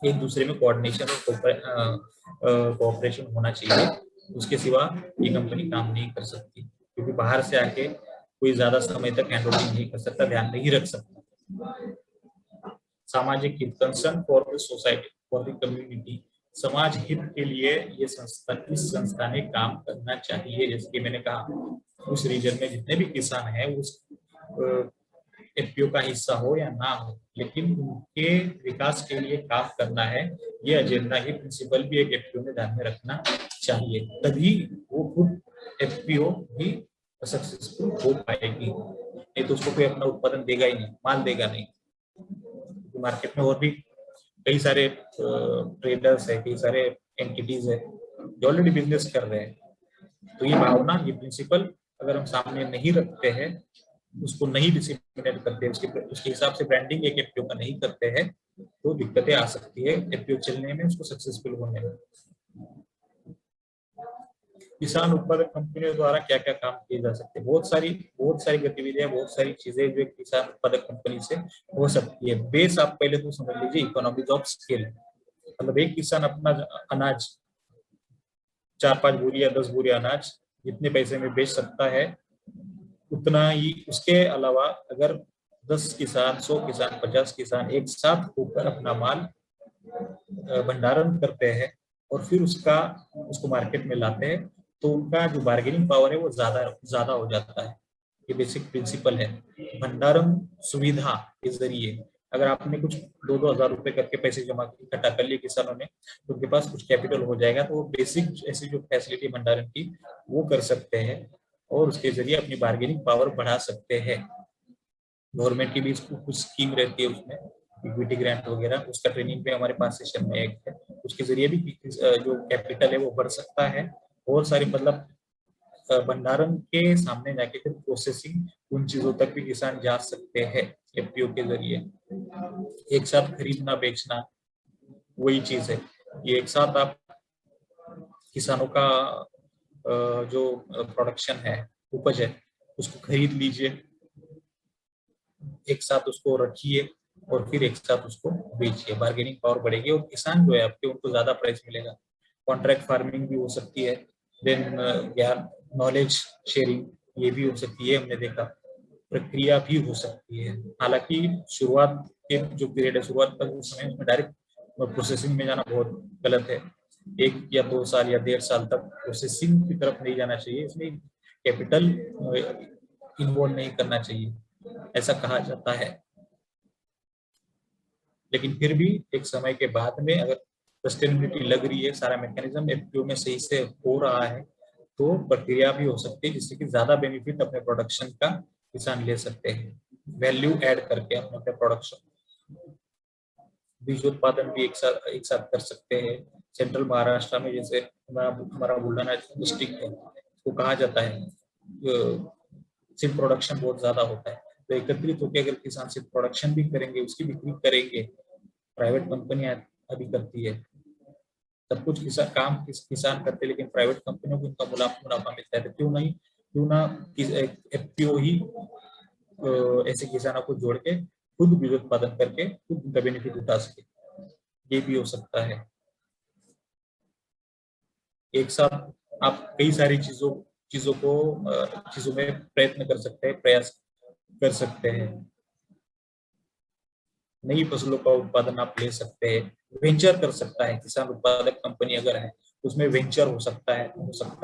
एक दूसरे में कोऑर्डिनेशन और कोऑपरेशन होना चाहिए। उसके सिवा ये कंपनी काम नहीं कर सकती, क्योंकि बाहर से आके कोई ज्यादा समय तक हैंडलिंग नहीं कर सकता, ध्यान नहीं रख सकता। सामाजिक हित, concern for the society, for the community, समाज हित के लिए ये इस संस्था ने काम करना चाहिए। जैसे कि मैंने कहा, उस रीजन में जितने भी किसान हैं उस एफपीओ का हिस्सा हो या ना हो, लेकिन उनके विकास के लिए काम करना है। ये एजेंडा, ये प्रिंसिपल भी एक एफपीओ में ध्यान में रखना चाहिए, तभी वो खुद एफपीओ भी सक्सेसफुल हो पाएगी। नहीं तो उसको कोई अपना उत्पादन देगा ही नहीं, माल देगा नहीं। मार्केट में और भी कई सारे ट्रेडर्स है, कई सारे एंटिटीज है जो ऑलरेडी बिजनेस कर रहे हैं। तो ये भावना, ये प्रिंसिपल अगर हम सामने नहीं रखते हैं, उसको नहीं डिसिमिनेट करते, उसके हिसाब से ब्रांडिंग एक एफपीओ का नहीं करते हैं, तो दिक्कतें आ सकती है एफपीओ चलने में, उसको सक्सेसफुल होने में। किसान उत्पादक कंपनियों द्वारा क्या क्या काम किए जा सकते हैं, बहुत सारी गतिविधियां, बहुत सारी चीजें जो एक किसान उत्पादक कंपनी से हो सकती है। बेस आप पहले तो समझ लीजिए, इकोनॉमीज ऑफ स्केल, मतलब एक किसान अपना अनाज 4-5 बोरी या 10 बोरी अनाज जितने पैसे में बेच सकता है, उतना ही। उसके अलावा अगर 10 किसान, 100 किसान, 50 किसान एक साथ होकर अपना माल भंडारण करते हैं और फिर उसको मार्केट में लाते हैं, तो उनका जो बार्गेनिंग पावर है वो ज्यादा हो जाता है। ये बेसिक प्रिंसिपल है। भंडारण सुविधा के जरिए अगर आपने कुछ 2-2 हज़ार रुपए करके पैसे जमा इकट्ठा कर लिए किसानों ने, तो उनके पास कुछ कैपिटल हो जाएगा, तो वो बेसिक ऐसी जो फैसिलिटी भंडारण की वो कर सकते हैं और उसके जरिए अपनी बार्गेनिंग पावर बढ़ा सकते हैं। गवर्नमेंट की भी कुछ स्कीम रहती है उसमें, इक्विटी ग्रांट वगैरह, उसका ट्रेनिंग पे हमारे पास सेशन में एक है, उसके जरिए भी जो कैपिटल है वो बढ़ सकता है। और सारी मतलब भंडारण के सामने जाके फिर प्रोसेसिंग उन चीजों तक भी किसान जा सकते हैं एफपीओ के जरिए। एक साथ खरीदना बेचना वही चीज है, ये एक साथ आप किसानों का जो प्रोडक्शन है, उपज है, उसको खरीद लीजिए, एक साथ उसको रखिए और फिर एक साथ उसको बेचिए, बार्गेनिंग पावर बढ़ेगी और किसान जो है आपके उनको ज्यादा प्राइस मिलेगा। कॉन्ट्रैक्ट फार्मिंग भी हो सकती है, देन ज्ञान नॉलेज शेयरिंग ये भी हो सकती है, हमने देखा प्रक्रिया भी हो सकती है। हालांकि शुरुआत के जो पीरियड है, शुरुआत का जो समय, उसमें डायरेक्ट प्रोसेसिंग में जाना बहुत गलत है। 1 या 2 साल या 1.5 साल तक प्रोसेसिंग की तरफ नहीं जाना चाहिए, इसमें कैपिटल इन्वॉल्व नहीं करना चाहिए, ऐसा कहा जाता है। लेकिन फिर भी एक समय के बाद में अगर सस्टेनेबिलिटी लग रही है, सारा मैकेनिज्म एफपीओ में सही से हो रहा है, तो प्रक्रिया भी हो सकती है जिससे कि ज्यादा बेनिफिट अपने प्रोडक्शन का किसान ले सकते हैं, वैल्यू ऐड करके अपने प्रोडक्शन। बीज उत्पादन भी एक साथ कर सकते हैं। सेंट्रल महाराष्ट्र में जैसे हमारा बुलढाना डिस्ट्रिक्ट है, तो कहा जाता है सीड प्रोडक्शन बहुत ज्यादा होता है, तो एकत्रित होकर अगर किसान सीड प्रोडक्शन भी करेंगे, उसकी बिक्री करेंगे, प्राइवेट कंपनियां अभी करती है, सब कुछ किसान करते हैं, लेकिन प्राइवेट कंपनियों को इनका मुनाफा मिलता है, तो क्यों ना एफपीओ ही ऐसे किसानों को जोड़ के खुद बीज उत्पादन करके खुद उनका बेनिफिट उठा सके, ये भी हो सकता है। एक साथ आप कई सारी चीजों में प्रयत्न कर सकते हैं, प्रयास कर सकते हैं। नई फसलों का उत्पादन आप ले सकते हैं, वेंचर कर सकता है किसान, उत्पादक कंपनी अगर है उसमें वेंचर हो सकता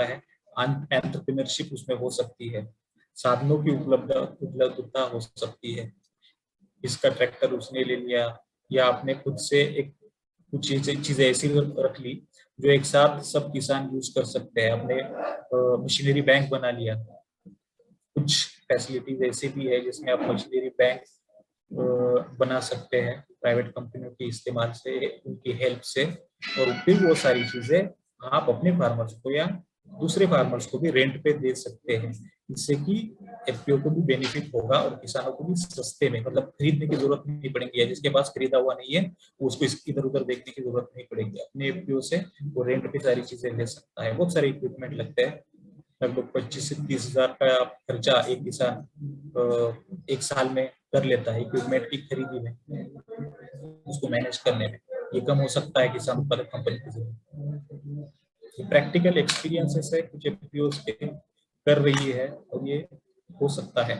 है एंटरप्रेन्योरशिप उसमें हो सकती है, साधनों की उपलब्धता हो सकती है। इसका ट्रैक्टर उसने ले लिया, या आपने खुद से एक कुछ चीजें ऐसी रख ली जो एक साथ सब किसान यूज कर सकते हैं। आपने मशीनरी बैंक बना लिया, कुछ फैसिलिटीज ऐसी भी है जिसमें आप मशीनरी बैंक बना सकते हैं प्राइवेट कंपनियों के इस्तेमाल से, उनकी हेल्प से, और फिर वो सारी चीजें आप अपने फार्मर्स को या दूसरे फार्मर्स को भी रेंट पे दे सकते हैं, जिससे कि एफपीओ को भी बेनिफिट होगा और किसानों को भी सस्ते में, मतलब खरीदने की जरूरत नहीं पड़ेगी, या जिसके पास खरीदा हुआ नहीं है उसको इधर उधर देखने की जरूरत नहीं पड़ेगी, अपने एफपीओ से वो रेंट पे सारी चीजें ले सकता है। बहुत सारे इक्विपमेंट लगते हैं, लगभग 25 से 30 हजार का खर्चा एक किसान एक साल में कर लेता है इक्विपमेंट की खरीदी में, उसको मैनेज करने में। ये कम हो सकता है किसान उत्पादक कंपनी के जरिए। प्रैक्टिकल एक्सपीरियंसेस है, कुछ एफपीओ कर रही है और ये हो सकता है।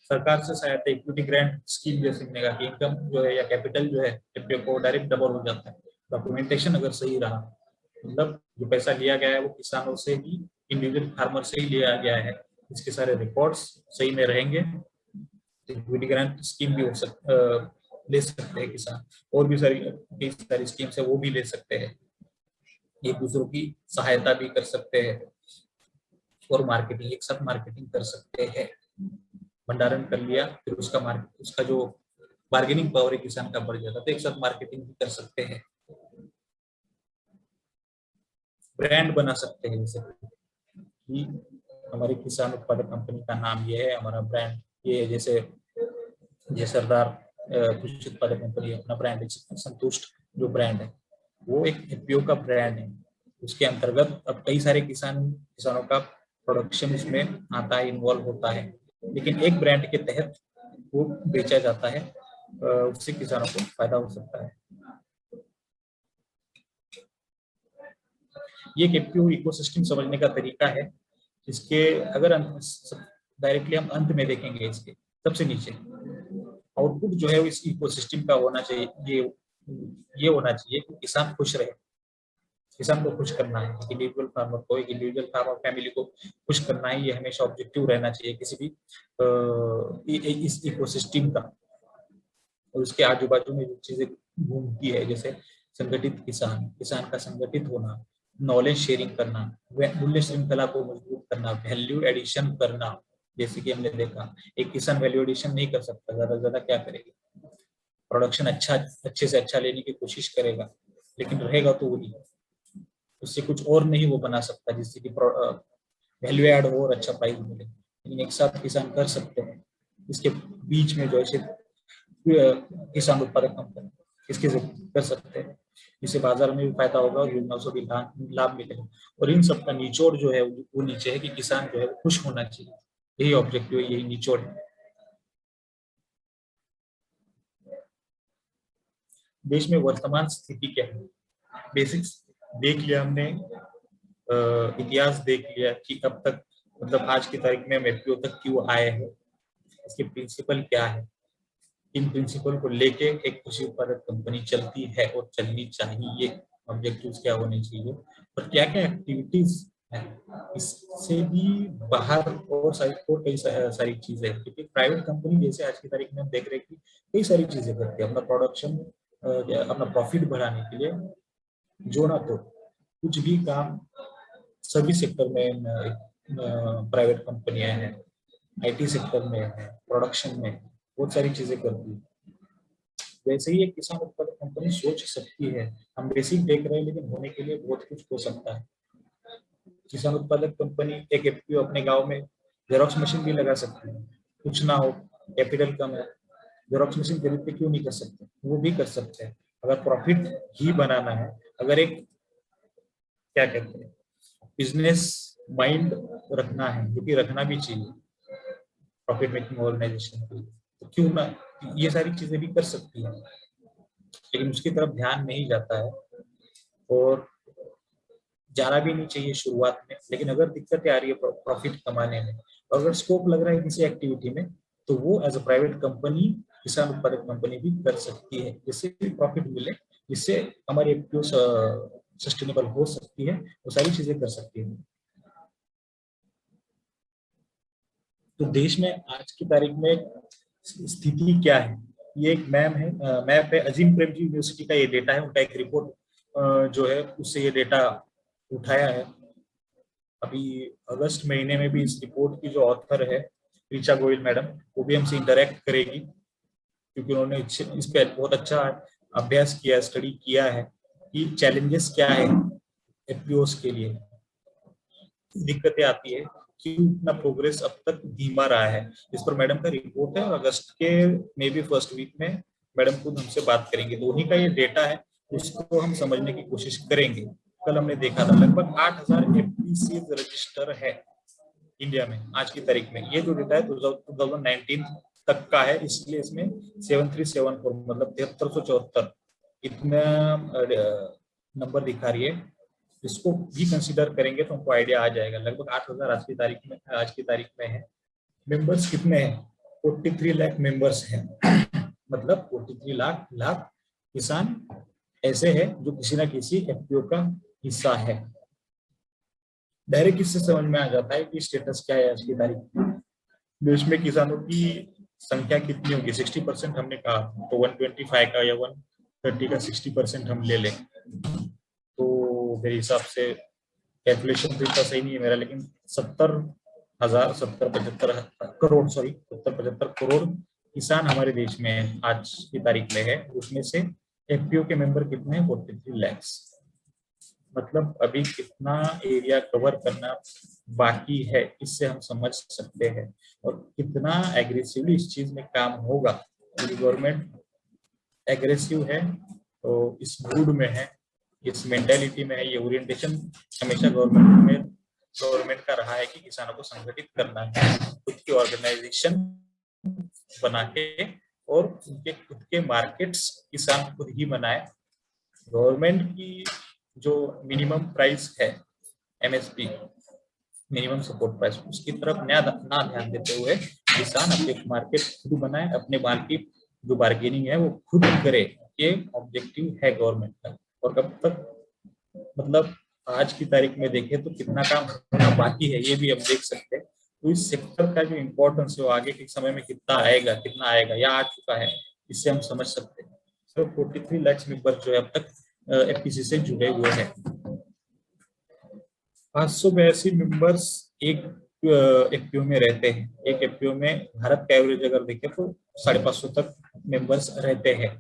सरकार से सहायता, इक्विटी ग्रांट स्कीम जैसे मैंने कहा कि इनकम जो है या कैपिटल जो है एफपीओ को डायरेक्ट डबल हो जाता है, डॉक्यूमेंटेशन अगर सही रहा, मतलब जो पैसा लिया गया है वो किसानों से ही, इंडिविजुअल फार्मर से ही लिया गया है, इसके सारे रिकॉर्ड्स सही में रहेंगे, इक्विटी ग्रांट स्कीम भी ले सकते हैं किसान, और भी कई सारी स्कीम्स है वो भी ले सकते हैं, एक दूसरों की सहायता भी कर सकते हैं, और मार्केटिंग एक साथ मार्केटिंग कर सकते हैं। भंडारण कर लिया, फिर उसका जो बार्गेनिंग पावर है किसान का बढ़ जाता है, तो एक साथ मार्केटिंग भी कर सकते हैं। ब्रांड बना सकते हैं, जैसे कि हमारी किसान उत्पादक कंपनी का नाम ये है, हमारा ब्रांड ये है, जैसे ये सरदार कृषि उत्पादक कंपनी अपना ब्रांड है, संतुष्ट जो ब्रांड है वो एक एफपीओ का ब्रांड है, उसके अंतर्गत अब कई सारे किसानों का प्रोडक्शन इसमें आता है, इन्वॉल्व होता है, लेकिन एक ब्रांड के तहत वो बेचा जाता है, उससे किसानों को फायदा हो सकता है। ये एक एफपीओ इकोसिस्टम समझने का तरीका है, इसके अगर डायरेक्टली हम अंत में देखेंगे, इसके सबसे नीचे आउटपुट जो है इस इकोसिस्टम का होना चाहिए, ये होना चाहिए कि किसान खुश रहे, किसान को खुश करना है, इंडिविजुअल फार्मर को, एक इंडिविजुअल फार्मर फैमिली को खुश करना है, ये हमेशा ऑब्जेक्टिव रहना चाहिए किसी भी इस इकोसिस्टम का। और उसके आजू बाजू में जो चीजें घूमती है, जैसे संगठित किसान, किसान का संगठित होना, नॉलेज शेयरिंग करना, मूल्य श्रृंखला को मजबूत करना, वैल्यू एडिशन करना। जैसे कि हमने देखा, एक किसान वैल्यू एडिशन नहीं कर सकता, ज्यादा से ज्यादा क्या करेगा, प्रोडक्शन अच्छे से अच्छा लेने की कोशिश करेगा, लेकिन रहेगा तो वही, उससे कुछ और नहीं वो बना सकता जिससे कि वैल्यू ऐड हो और अच्छा प्राइस मिले। लेकिन एक साथ किसान कर सकते हैं। इसके बीच में जो है किसान उत्पादक कंपनी इसके कर सकते हैं, जिससे बाजार में भी फायदा होगा और योजनाओं से भी लाभ मिलेगा। और इन सब का निचोड़ जो है वो नीचे है कि किसान जो है वो खुश होना चाहिए। यही ऑब्जेक्टिव है, यही निचोड़ है। देश में वर्तमान स्थिति क्या है, बेसिक्स देख लिया हमने, इतिहास देख लिया कि अब तक मतलब आज की तारीख में हम एफपीओ तक क्यों आए हैं, इसके प्रिंसिपल क्या है। इन प्रिंसिपल को लेके एक कृषि उत्पादक कंपनी चलती है और चलनी चाहिए। ऑब्जेक्टिव्स क्या होने चाहिए और क्या क्या एक्टिविटीज है, इससे भी बाहर और कई सारी चीजें हैं। क्योंकि प्राइवेट कंपनी जैसे आज की तारीख में हम देख रहे हैं कि कई सारी चीजें करती है अपना प्रोडक्शन, अपना प्रॉफिट बढ़ाने के लिए। जो ना तो कुछ भी काम सभी सेक्टर में प्राइवेट कंपनियां हैं, आईटी सेक्टर में है, प्रोडक्शन में बहुत सारी चीजें करती है। वैसे ही एक किसान उत्पादक कंपनी सोच सकती है। हम बेसिक देख रहे हैं, लेकिन होने के लिए बहुत कुछ हो सकता है। किसान उत्पादक कंपनी एक एफपीओ अपने गांव में जेरोक्स मशीन भी लगा सकती है, कुछ ना हो, कैपिटल कम है, जेरोक्स मशीन खरीद के क्यों नहीं कर सकते, वो भी कर सकते हैं। अगर प्रॉफिट ही बनाना है, अगर एक क्या कहते हैं बिजनेस माइंड रखना है, क्योंकि रखना भी चाहिए प्रॉफिट मेकिंग ऑर्गेनाइजेशन की, तो क्यों ना ये सारी चीजें भी कर सकती है। लेकिन उसकी तरफ ध्यान नहीं जाता है और जाना भी नहीं चाहिए शुरुआत में। लेकिन अगर दिक्कतें आ रही है प्रॉफिट कमाने में, और अगर स्कोप लग रहा है किसी एक्टिविटी में, तो वो एज अ प्राइवेट कंपनी, किसान उत्पादक कंपनी भी कर सकती है, जिससे भी प्रॉफिट मिले, जिससे हमारी एफपीओ सस्टेनेबल हो सकती है, वो सारी चीजें कर सकती है। तो देश में आज की तारीख में स्थिति क्या है, ये एक मैप है अजीम प्रेमजी यूनिवर्सिटी का, ये डेटा है उनका, एक रिपोर्ट जो है उससे ये डेटा उठाया है। अभी अगस्त महीने में भी इस रिपोर्ट की जो ऑथर है ऋचा गोयल मैडम, वो भी हमसे इंटरेक्ट करेगी, क्योंकि उन्होंने इस पर बहुत अच्छा अभ्यास किया, स्टडी किया है कि चैलेंजेस क्या है एफपीओस के लिए, दिक्कतें आती है, क्यों इतना प्रोग्रेस अब तक धीमा रहा है। इस पर मैडम का रिपोर्ट है, और अगस्त के मे बी फर्स्ट वीक में मैडम खुद हमसे बात करेंगे। दोनों का ये डेटा है, उसको हम समझने की कोशिश करेंगे। कल हमने देखा था लगभग 8000 एफपीसी रजिस्टर है इंडिया में आज की तारीख में। ये जो डेटा है 2019 तक का है, इसलिए इसमें 7374 मतलब 7374 इतना नंबर दिखा रही है। इसको भी कंसीडर करेंगे तो हमको आइडिया आ जाएगा। लगभग 8000 आज की तारीख में है। मेंबर्स कितने हैं, 43 लाख मेंबर्स हैं। मतलब 43 लाख किसान ऐसे हैं जो किसी ना किसी एफपीओ का हिस्सा है। डायरेक्ट इससे समझ में आ जाता है कि स्टेटस क्या है आज की तारीख में। देश में किसानों की संख्या कितनी होगी, 60% हमने कहा, तो 125 का या 130 का 60% हम ले लें, तो मेरे हिसाब से कैलकुलेशन तो इतना सही नहीं है मेरा, लेकिन 70 75 करोड़ किसान हमारे देश में आज की तारीख में है। उसमें से एफपीओ के मेंबर कितने हैं, 43 लाख। मतलब अभी कितना एरिया कवर करना बाकी है, इससे हम समझ सकते हैं। और कितना एग्रेसिवली इस चीज में काम होगा। गवर्नमेंट एग्रेसिव है, तो इस मूड में है, इस मेंटेलिटी में है, ये ओरिएंटेशन हमेशा गवर्नमेंट का रहा है कि किसानों को संगठित करना है, खुद की ऑर्गेनाइजेशन बना के, और उनके खुद के मार्केट्स किसान खुद ही बनाए। गवर्नमेंट की जो मिनिमम प्राइस है, एमएसपी, मिनिमम सपोर्ट प्राइस, उसकी तरफ ना ध्यान देते हुए किसान अपने मार्केट खुद बनाए, अपने माल की जो बार्गेनिंग है वो खुद करे, ये ऑब्जेक्टिव है गवर्नमेंट का। और कब तक, मतलब आज की तारीख में देखें तो कितना काम होना बाकी है, ये भी हम देख सकते हैं। तो इस सेक्टर का जो इम्पोर्टेंस है वो आगे के समय में कितना आएगा या आ चुका है, इससे हम समझ सकते हैं। तो 43 लाख मेंबर जो है अब तक एफपीसी से जुड़े हुए हैं। 582 मेंबर्स एक एफपीओ में रहते हैं। एक एफपीओ में भारत का एवरेज अगर देखें तो 550 तक मेंबर्स रहते हैं।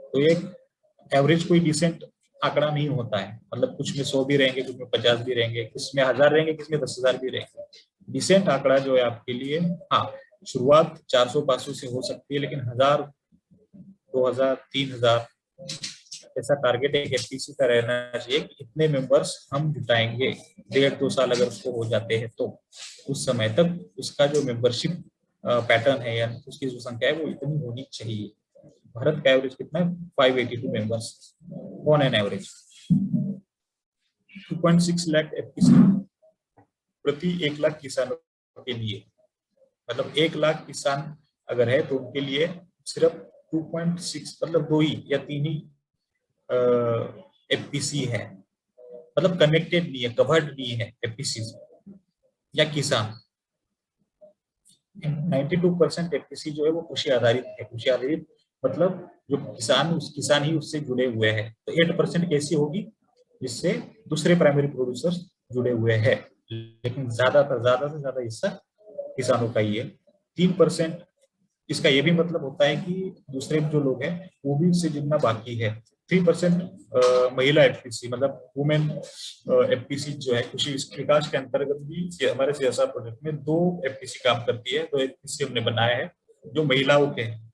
तो ये एवरेज कोई डिसेंट आंकड़ा नहीं होता है, मतलब कुछ में 100 भी रहेंगे, कुछ में 50 भी रहेंगे, किस में 1000 रहेंगे, किस में 10,000 भी रहेंगे। डिसेंट आंकड़ा जो है आपके लिए, हाँ शुरुआत 400-500 से हो सकती है, लेकिन 1000, 2000, 3000 ऐसा टारगेट एक एफपीसी का रहना चाहिए कि इतने मेंबर्स हम जुटाएंगे। 1.5-2 साल अगर उसको हो जाते हैं तो उस समय तक उसका जो मेंबरशिप पैटर्न है या उसकी जो संख्या है वो इतनी होनी चाहिए। भारत का एवरेज कितना है? 582 members on an average. 2.6 lakh FPC प्रति 1 लाख किसानों के लिए, मतलब 1 लाख किसान अगर है तो उनके लिए सिर्फ 2.6 मतलब 2 ही या 3 ही एफपीसी है, मतलब कनेक्टेड नहीं है, कवर्ड नहीं है एफपीसी या किसान। 92% एफपीसी जो है वो कृषि आधारित है। कृषि आधारित मतलब जो किसान, उस किसान ही उससे जुड़े हुए हैं। तो 8% कैसी होगी? जिससे दूसरे प्राइमरी प्रोड्यूसर्स जुड़े हुए हैं, लेकिन ज्यादातर ज्यादा से ज्यादा हिस्सा किसानों का ही है। 3% इसका ये भी मतलब होता है कि दूसरे जो लोग हैं वो भी इससे जुड़ना बाकी है। 3% महिला एफपीसी मतलब वुमेन एफपीसी जो है कृषि विकास के अंतर्गत भी हमारे सीएसआर प्रोजेक्ट में 2 एफपीसी काम करती है। 2 एफपीसी हमने बनाया है जो महिलाओं के हैं।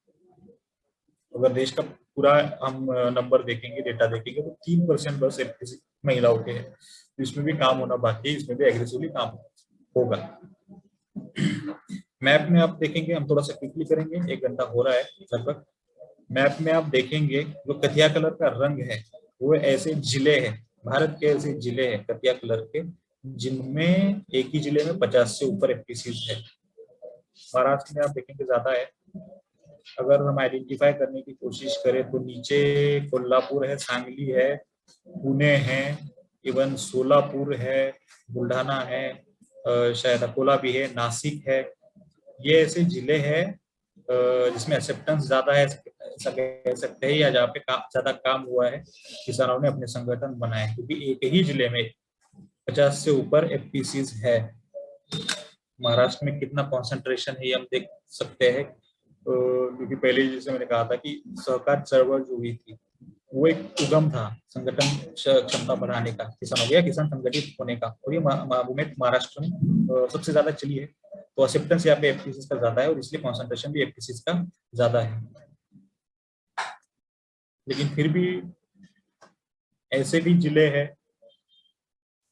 अगर देश का पूरा हम नंबर देखेंगे, डेटा देखेंगे तो 3% बस एफपीसी महिलाओं के हैं। तो इसमें भी काम होना बाकी है, इसमें भी एग्रेसिवली काम होगा। मैप में आप देखेंगे, हम थोड़ा सा क्विकली करेंगे, 1 घंटा हो रहा है लगभग। मैप में आप देखेंगे जो कथिया कलर का रंग है वो ऐसे जिले हैं, भारत के ऐसे जिले हैं कथिया कलर के, जिनमें एक ही जिले में 50 से ऊपर एफपीसी है। महाराष्ट्र में आप देखेंगे ज्यादा है। अगर हम आइडेंटिफाई करने की कोशिश करें तो नीचे कोल्हापुर है, सांगली है, पुणे है, इवन सोलापुर है, बुल्ढाना है, शायद अकोला भी है, नासिक है। ये ऐसे जिले हैं जिसमें एक्सेप्टेंस ज्यादा है, ऐसा कह सकते हैं, या जहाँ पे ज्यादा काम हुआ है, किसानों ने अपने संगठन बनाए, क्योंकि एक ही जिले में 50 से ऊपर एफपीसी है। महाराष्ट्र में कितना कॉन्सेंट्रेशन है ये हम देख सकते हैं, क्योंकि पहले जैसे मैंने कहा था कि सहकार चळवळ जो हुई थी वो एक उगम था संगठन क्षमता बढ़ाने का, किसानों या किसान संगठित होने का, और ये मूवमेंट महाराष्ट्र में सबसे ज्यादा चली है। तो एक्सेप्टेंस यहाँ पे एफपीसी का ज्यादा है और इसलिए कॉन्सेंट्रेशन भी एफपीसी का ज्यादा है। लेकिन फिर भी ऐसे भी जिले हैं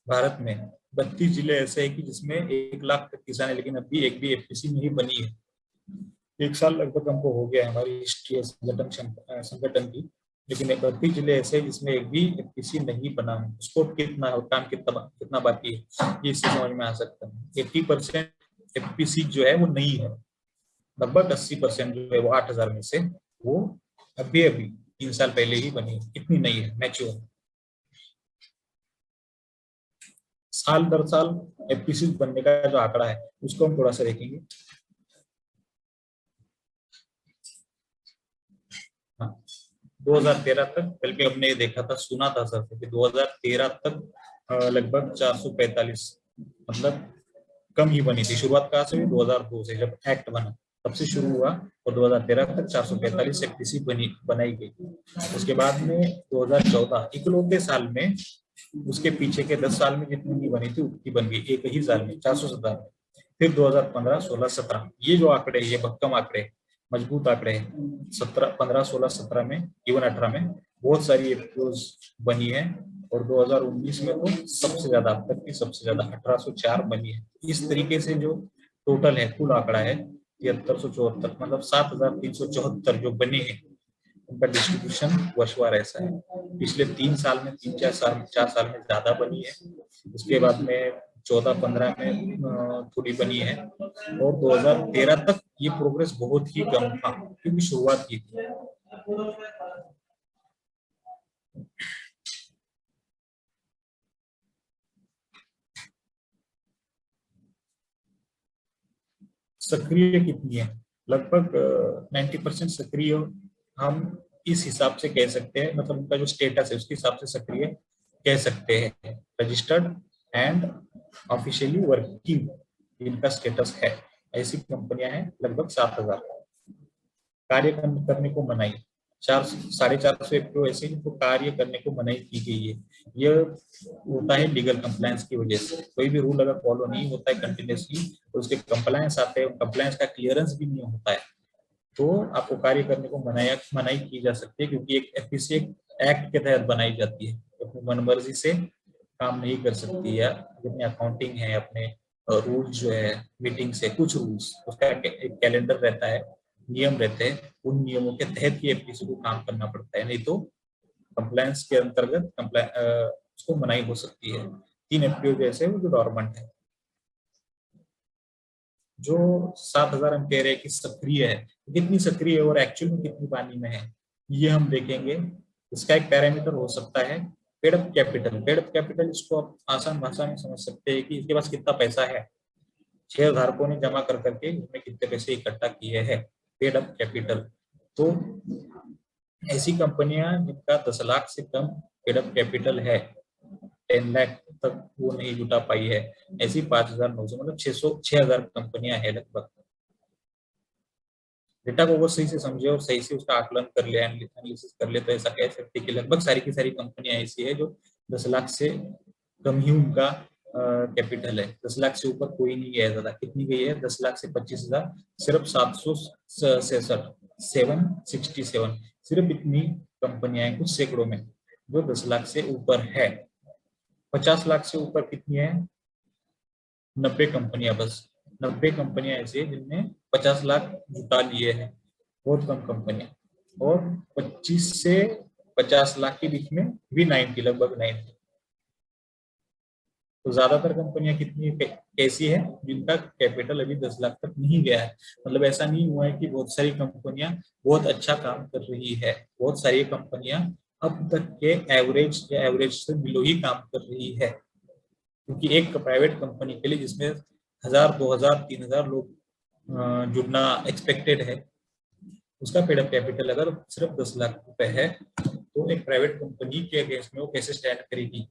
भारत में, 32 जिले ऐसे हैं कि जिसमें 1 लाख तक किसान है, लेकिन अभी एक भी एफपीसी नहीं बनी है। 1 साल लगभग हमको हो गया है हमारी हिस्ट्री है संगठन की, लेकिन 32 जिले ऐसे हैं जिसमें एक भी एफपीसी नहीं बना है। उसको कितना काम कितना बाकी है ये इससे समझ में आ सकता है। 80% एफपीसी जो है वो नहीं है, लगभग 80% जो है वो 8,000 में से वो अभी 3 साल पहले ही बनी, इतनी नहीं है मैच्योर। साल दर साल एफपीसी बनने का जो आंकड़ा है उसको हम थोड़ा सा देखेंगे। हाँ, 2013 तक, बल्कि हमने देखा था, सुना था सर कि 2013 तक लगभग 445, मतलब कम ही बनी थी। शुरुआत कहाँ से हुई? 2002 से, जब एक्ट बना तब से शुरू हुआ, और 2013 तक 445 एफपीसी बनाई गई। उसके बाद में 2014 इकलौते साल में, उसके पीछे के 10 साल में जितनी भी बनी थी उतनी बन गई एक ही साल में, 417। फिर 2015, 16, 17 ये जो आंकड़े, ये भक्कम आंकड़े, मजबूत आंकड़े हैं। 17, 15, 16, 17 में, इवन 18 में बहुत सारी एफपीओज बनी है, और 2019 में तो सबसे ज्यादा, अब तक की सबसे ज्यादा 1804 बनी है। इस तरीके से जो टोटल है, कुल आंकड़ा है 7374, मतलब 7374 जो बने हैं, उनका डिस्ट्रीब्यूशन वर्षवार ऐसा है। पिछले 3 साल में, 4 साल में ज्यादा बनी है। उसके बाद में 14-15 में थोड़ी बनी है, और 2013 तक ये प्रोग्रेस बहुत ही कम था क्योंकि शुरुआत की थी। सक्रिय कितनी है? लगभग 90% सक्रिय हम इस हिसाब से कह सकते हैं, मतलब उनका जो स्टेटस है उसके हिसाब से सक्रिय कह सकते हैं। रजिस्टर्ड एंड ऑफिशियली वर्किंग इनका स्टेटस है। ऐसी कंपनियां हैं लगभग 7,000। कार्य करने को मनाही, 400-450 एफपीओ ऐसे जिनको कार्य करने को मनाही की गई है। यह होता है लीगल कंप्लायंस की वजह से। कोई भी रूल अगर फॉलो नहीं होता है कंटिन्यूसली तो उसके कंप्लायंस आते हैं, कंप्लायंस का क्लियरेंस भी नहीं होता है, तो आपको कार्य करने को मनाही की जा सकती है, क्योंकि एक एफपीसी एक्ट के तहत बनाई जाती है। अपनी मनमर्जी से काम नहीं कर सकती, या अपनी अकाउंटिंग है, अपने रूल्स जो है, मीटिंग्स है, कुछ रूल्स, उसका एक कैलेंडर रहता है, नियम रहते हैं, उन नियमों के तहत ही एफपीसी को काम करना पड़ता है, नहीं तो कंप्लायंस के अंतर्गत उसको मनाही हो सकती है। 3 एफपीओ जैसे वो जो डॉर्मेंट है। जो 7,000 हम कह रहे हैं कि सक्रिय है, कितनी सक्रिय है और एक्चुअल में कितनी पानी में है, ये हम देखेंगे। इसका एक पैरामीटर हो सकता है paid up capital. Paid up capital इसको आप आसान भाषा में समझ सकते हैं कि इसके पास कितना पैसा है, शेयर धारकों ने जमा कर करके इसमें कितने पैसे इकट्ठा किए हैं, पेड अप कैपिटल। तो ऐसी कंपनियां जिनका 10 लाख से कम पेड अप कैपिटल है, 10 लाख तक वो नहीं जुटा पाई है, ऐसी 5,900 मतलब 6,000 कंपनियां है लगभग। डेटा को वो सही से समझे और सही से उसका आकलन कर ले, एनालिसिस कर ले, तो ऐसा कह सकते हैं कि लगभग सारी की सारी कंपनियां ऐसी है जो 10 लाख से कम ही उनका कैपिटल है। 10 लाख से ऊपर कोई नहीं गया ज्यादा। कितनी गई है? 10 लाख से 25,000, सिर्फ 767, 767, सिर्फ इतनी कंपनियां हैं, कुछ सैकड़ों में, जो 10 लाख से ऊपर है। 50 लाख से ऊपर कितनी है? 90 कंपनियां बस। 90 कंपनियां ऐसी है जिनने 50 लाख जुटा लिए हैं, बहुत कम कंपनियां। और 25 से 50 लाख के बीच में भी 90, लगभग 90। तो ज्यादातर कंपनियां कितनी कैसी है? जिनका कैपिटल अभी 10 लाख तक नहीं गया है। मतलब ऐसा नहीं हुआ है कि बहुत सारी कंपनियां बहुत अच्छा काम कर रही है। बहुत सारी कंपनियां अब तक के एवरेज या एवरेज से बिलो ही काम कर रही है, क्योंकि एक प्राइवेट कंपनी के लिए जिसमें 1,000, 2,000, 3,000 लोग जुड़ना एक्सपेक्टेड है, उसका पेड अप कैपिटल अगर सिर्फ 10 लाख रुपए है, तो एक प्राइवेट कंपनी के अगेंस्ट में वो कैसे स्टैंड करेगी?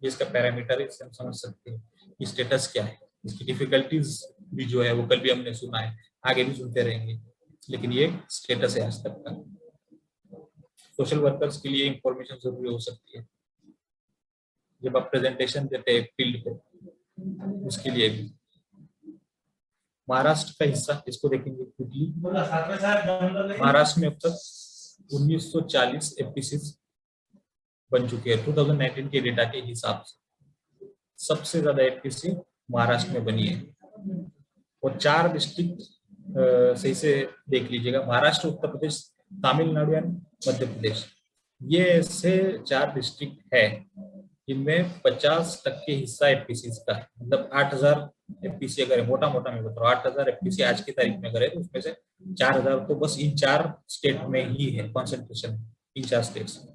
इसका पैरामीटर है, इससे हम समझ सकते हैं कि स्टेटस क्या है। इसकी डिफिकल्टीज भी जो है वो कल भी हमने सुना है, आगे भी सुनते रहेंगे, लेकिन ये स्टेटस है आज तक का। सोशल वर्कर्स के लिए इंफॉर्मेशन जरूरी हो सकती है जब आप प्रेजेंटेशन देते हैं फील्ड पे, उसके लिए भी। महाराष्ट्र का हिस्सा इसको देखेंगे क्विकली। महाराष्ट्र में अब तक 1940 एफपीसी बन चुके हैं 2019 के डेटा के हिसाब से। सबसे ज्यादा एफपीसी महाराष्ट्र में बनी है, और 4 डिस्ट्रिक्ट सही से देख लीजिएगा, महाराष्ट्र, उत्तर प्रदेश, तमिलनाडु एंड मध्य प्रदेश। ये ऐसे 4 डिस्ट्रिक्ट है जिनमें 50% हिस्सा एफपीसी का, मतलब 8,000 एफपीसी अगर मोटा मोटा मैं बताऊँ 8,000 एफपीसी आज की तारीख में अगर है, तो उसमें से 4,000 तो बस इन 4 स्टेट में ही है कॉन्सेंट्रेशन, इन 4 स्टेट्स में।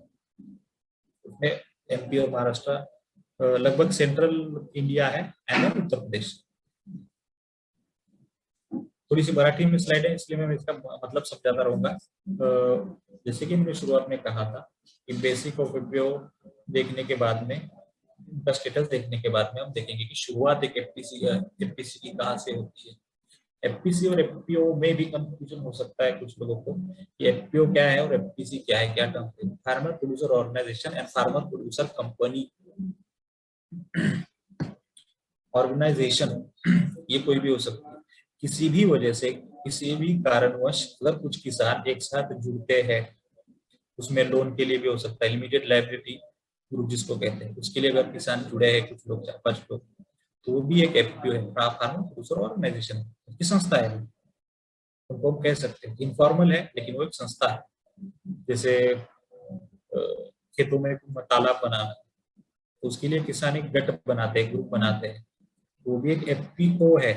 एमपी और महाराष्ट्र लगभग सेंट्रल इंडिया है, एंड उत्तर प्रदेश। थोड़ी सी मराठी में स्लाइड है इसलिए मैं इसका मतलब समझाता रहूंगा। जैसे कि मैंने शुरुआत में कहा था कि बेसिक ऑफ एफपीओ देखने के बाद में, उनका स्टेटस देखने के बाद में हम देखेंगे कि शुरुआत एक एफपीसी की कहाँ से होती है। एफपीसी और एफपीओ में भी कंफ्यूजन हो सकता है कुछ लोगों को कि एफपीओ क्या है और एफपीसी क्या है, क्या टर्म है। Farmer producer organization and farmer producer company organization, ये कोई भी हो सकती है। किसी भी वजह से, किसी भी कारणवश अगर कुछ किसान एक साथ जुड़ते हैं, उसमें लोन के लिए भी हो सकता है, लिमिटेड लायबिलिटी ग्रुप जिसको कहते हैं, उसके लिए अगर किसान जुड़े हैं कुछ लोग, 4-5 लोग, तो वो भी एक एफपीओ है, फार्मर प्रोड्यूसर ऑर्गेनाइजेशन की संस्था है। उनको हम कह सकते हैं इनफॉर्मल है, लेकिन वो एक संस्था है। जैसे खेतों में तालाब बनाना, तो उसके लिए किसान एक गट बनाते हैं, ग्रुप बनाते हैं, वो भी एक एफपीओ है,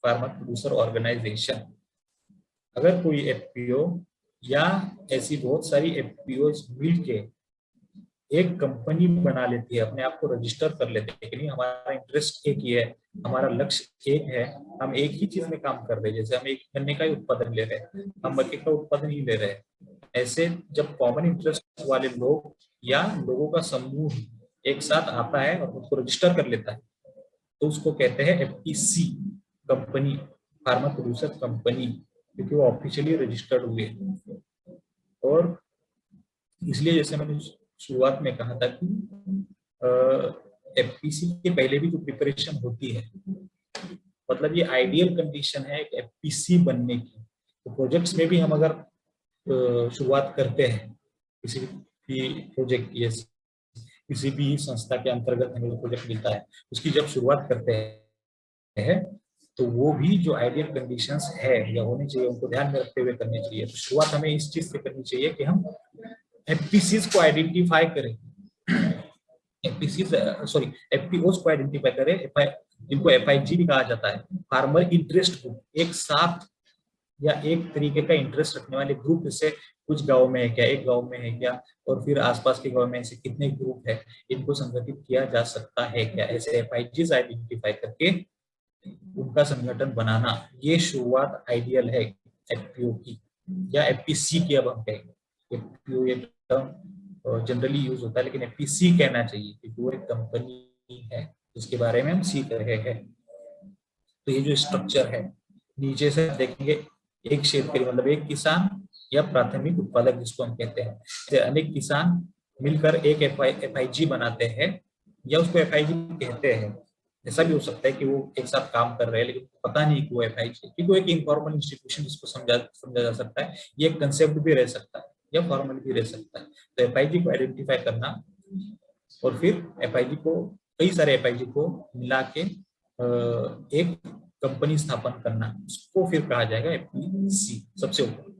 फार्मर प्रोड्यूसर ऑर्गेनाइजेशन। अगर कोई एफपीओ या ऐसी बहुत सारी एफपीओ मिलके एक कंपनी बना लेती है, अपने आप को रजिस्टर कर लेते हैं कि नहीं हमारा इंटरेस्ट एक ही है, हमारा लक्ष्य एक है, हम एक ही चीज में काम कर रहे हैं, जैसे हम एक गन्ने का ही उत्पादन ले रहे हैं, हम मक्के का उत्पादन ही ले रहे हैं, ऐसे जब कॉमन इंटरेस्ट वाले लोग या लोगों का समूह एक साथ आता है और उसको रजिस्टर कर लेता है तो उसको कहते हैं FPC company, pharma producer company, क्योंकि वो ऑफिशियली रजिस्टर्ड हुए। और इसलिए जैसे मैंने शुरुआत में कहा था कि एफपीसी के पहले भी जो प्रिपरेशन होती है, मतलब ये आइडियल कंडीशन है एक एफपीसी बनने की। तो प्रोजेक्ट्स में भी हम अगर शुरुआत करते हैं किसी भी प्रोजेक्ट की, किसी भी संस्था के अंतर्गत हमें जो प्रोजेक्ट मिलता है उसकी जब शुरुआत करते हैं तो वो भी जो आइडियल कंडीशंस है या होनी चाहिए उनको ध्यान में रखते हुए करनी चाहिए। तो शुरुआत हमें इस चीज से करनी चाहिए कि हम एफपीसीज को आइडेंटिफाई करें, एफपीसीज सॉरी एफपीओज को आइडेंटिफाई करें, जिनको एफआईजी भी कहा जाता है, फार्मर इंटरेस्ट ग्रुप, एक साथ या एक तरीके का इंटरेस्ट रखने वाले ग्रुप, जैसे कुछ गांव में है क्या, एक गांव में है क्या, और फिर आसपास के गांव में ऐसे कितने ग्रुप है, इनको संगठित किया जा सकता है क्या, ऐसे एफआईजीज आइडेंटिफाई करके उनका संगठन बनाना, ये शुरुआत आइडियल है एफपीओ की या एफपीसी की। अब हम कहेंगे एफपीओ ये टर्म जनरली यूज होता है, लेकिन एफपीसी कहना चाहिए क्योंकि वो एक कंपनी है जिसके बारे में हम सीख रहे हैं। तो ये जो स्ट्रक्चर है नीचे से देखेंगे, एक शेतकरी मतलब एक किसान या प्राथमिक उत्पादक जिसको हम कहते हैं, जैसे अनेक किसान मिलकर एक एफआईजी बनाते हैं या उसको एफआईजी कहते हैं। ऐसा भी हो सकता है कि वो एक साथ काम कर रहे हैं लेकिन पता नहीं कि वो एफआईजी, क्योंकि वो एक इनफॉर्मल इंस्टीट्यूशन जिसको समझा जा सकता है, ये एक कंसेप्ट भी रह सकता है या फॉर्मल भी रह सकता है। तो एफआईजी को आइडेंटिफाई करना और फिर एफआईजी को, कई सारे एफआईजी को मिला के एक कंपनी स्थापन करना, उसको फिर कहा जाएगा एफपीसी सबसे ऊपर।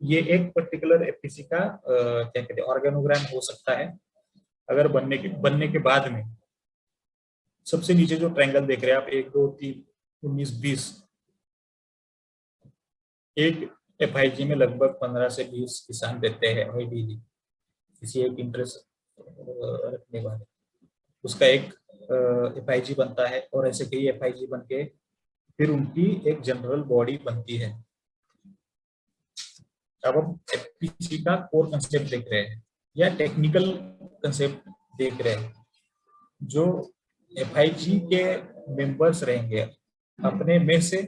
ये एक पर्टिकुलर एफपीसी का क्या कहते हैं ऑर्गेनोग्राम हो सकता है। अगर बनने के बाद में सबसे नीचे जो ट्रायंगल देख रहे हैं आप, 1 2 3 19 20, एक एफआईजी में लगभग 15 से 20 किसान रहते हैं आइडियली, किसी एक इंटरेस्ट रखने वाले, उसका एक एफआईजी बनता है और ऐसे कई एफआईजी बन के फिर उनकी एक जनरल बॉडी बनती है। अब हम एफपीसी का कोर कंसेप्ट देख रहे हैं या टेक्निकल कंसेप्ट देख रहे हैं। जो एफआईजी के मेंबर्स रहेंगे अपने में से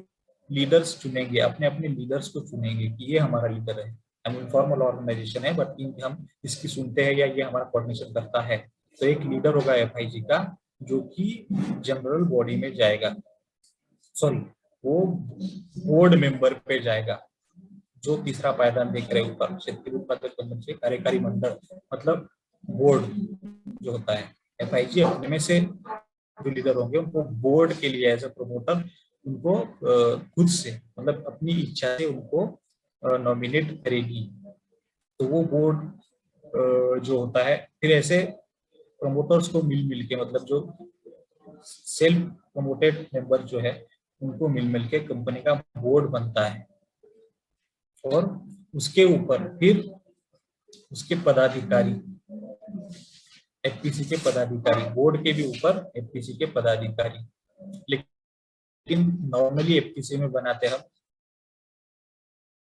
लीडर्स चुनेंगे, अपने अपने लीडर्स को चुनेंगे कि ये हमारा लीडर है। हम इनफॉर्मल ऑर्गेनाइजेशन है बट हम इसकी सुनते हैं या ये हमारा कोऑर्डिनेशन करता है। तो एक लीडर होगा एफआईजी का जो कि जनरल बॉडी में जाएगा, सॉरी वो बोर्ड मेंबर पे जाएगा। जो तीसरा पायदान देख रहे ऊपर, क्षेत्रीय उत्पादक संगठन से कार्यकारी मंडल मतलब बोर्ड जो होता है, एफआईजी अपने में से जो लीडर होंगे उनको बोर्ड के लिए एज अ प्रमोटर उनको खुद से मतलब अपनी इच्छा से उनको नॉमिनेट करेगी। तो वो बोर्ड जो होता है फिर ऐसे प्रमोटर्स को मिल के, मतलब जो सेल्फ प्रमोटेड मेंबर जो है उनको मिल के कंपनी का बोर्ड बनता है। और उसके ऊपर फिर उसके पदाधिकारी, एफपीसी के पदाधिकारी, बोर्ड के भी ऊपर एफपीसी के पदाधिकारी। लेकिन नॉर्मली एफपीसी में बनाते हम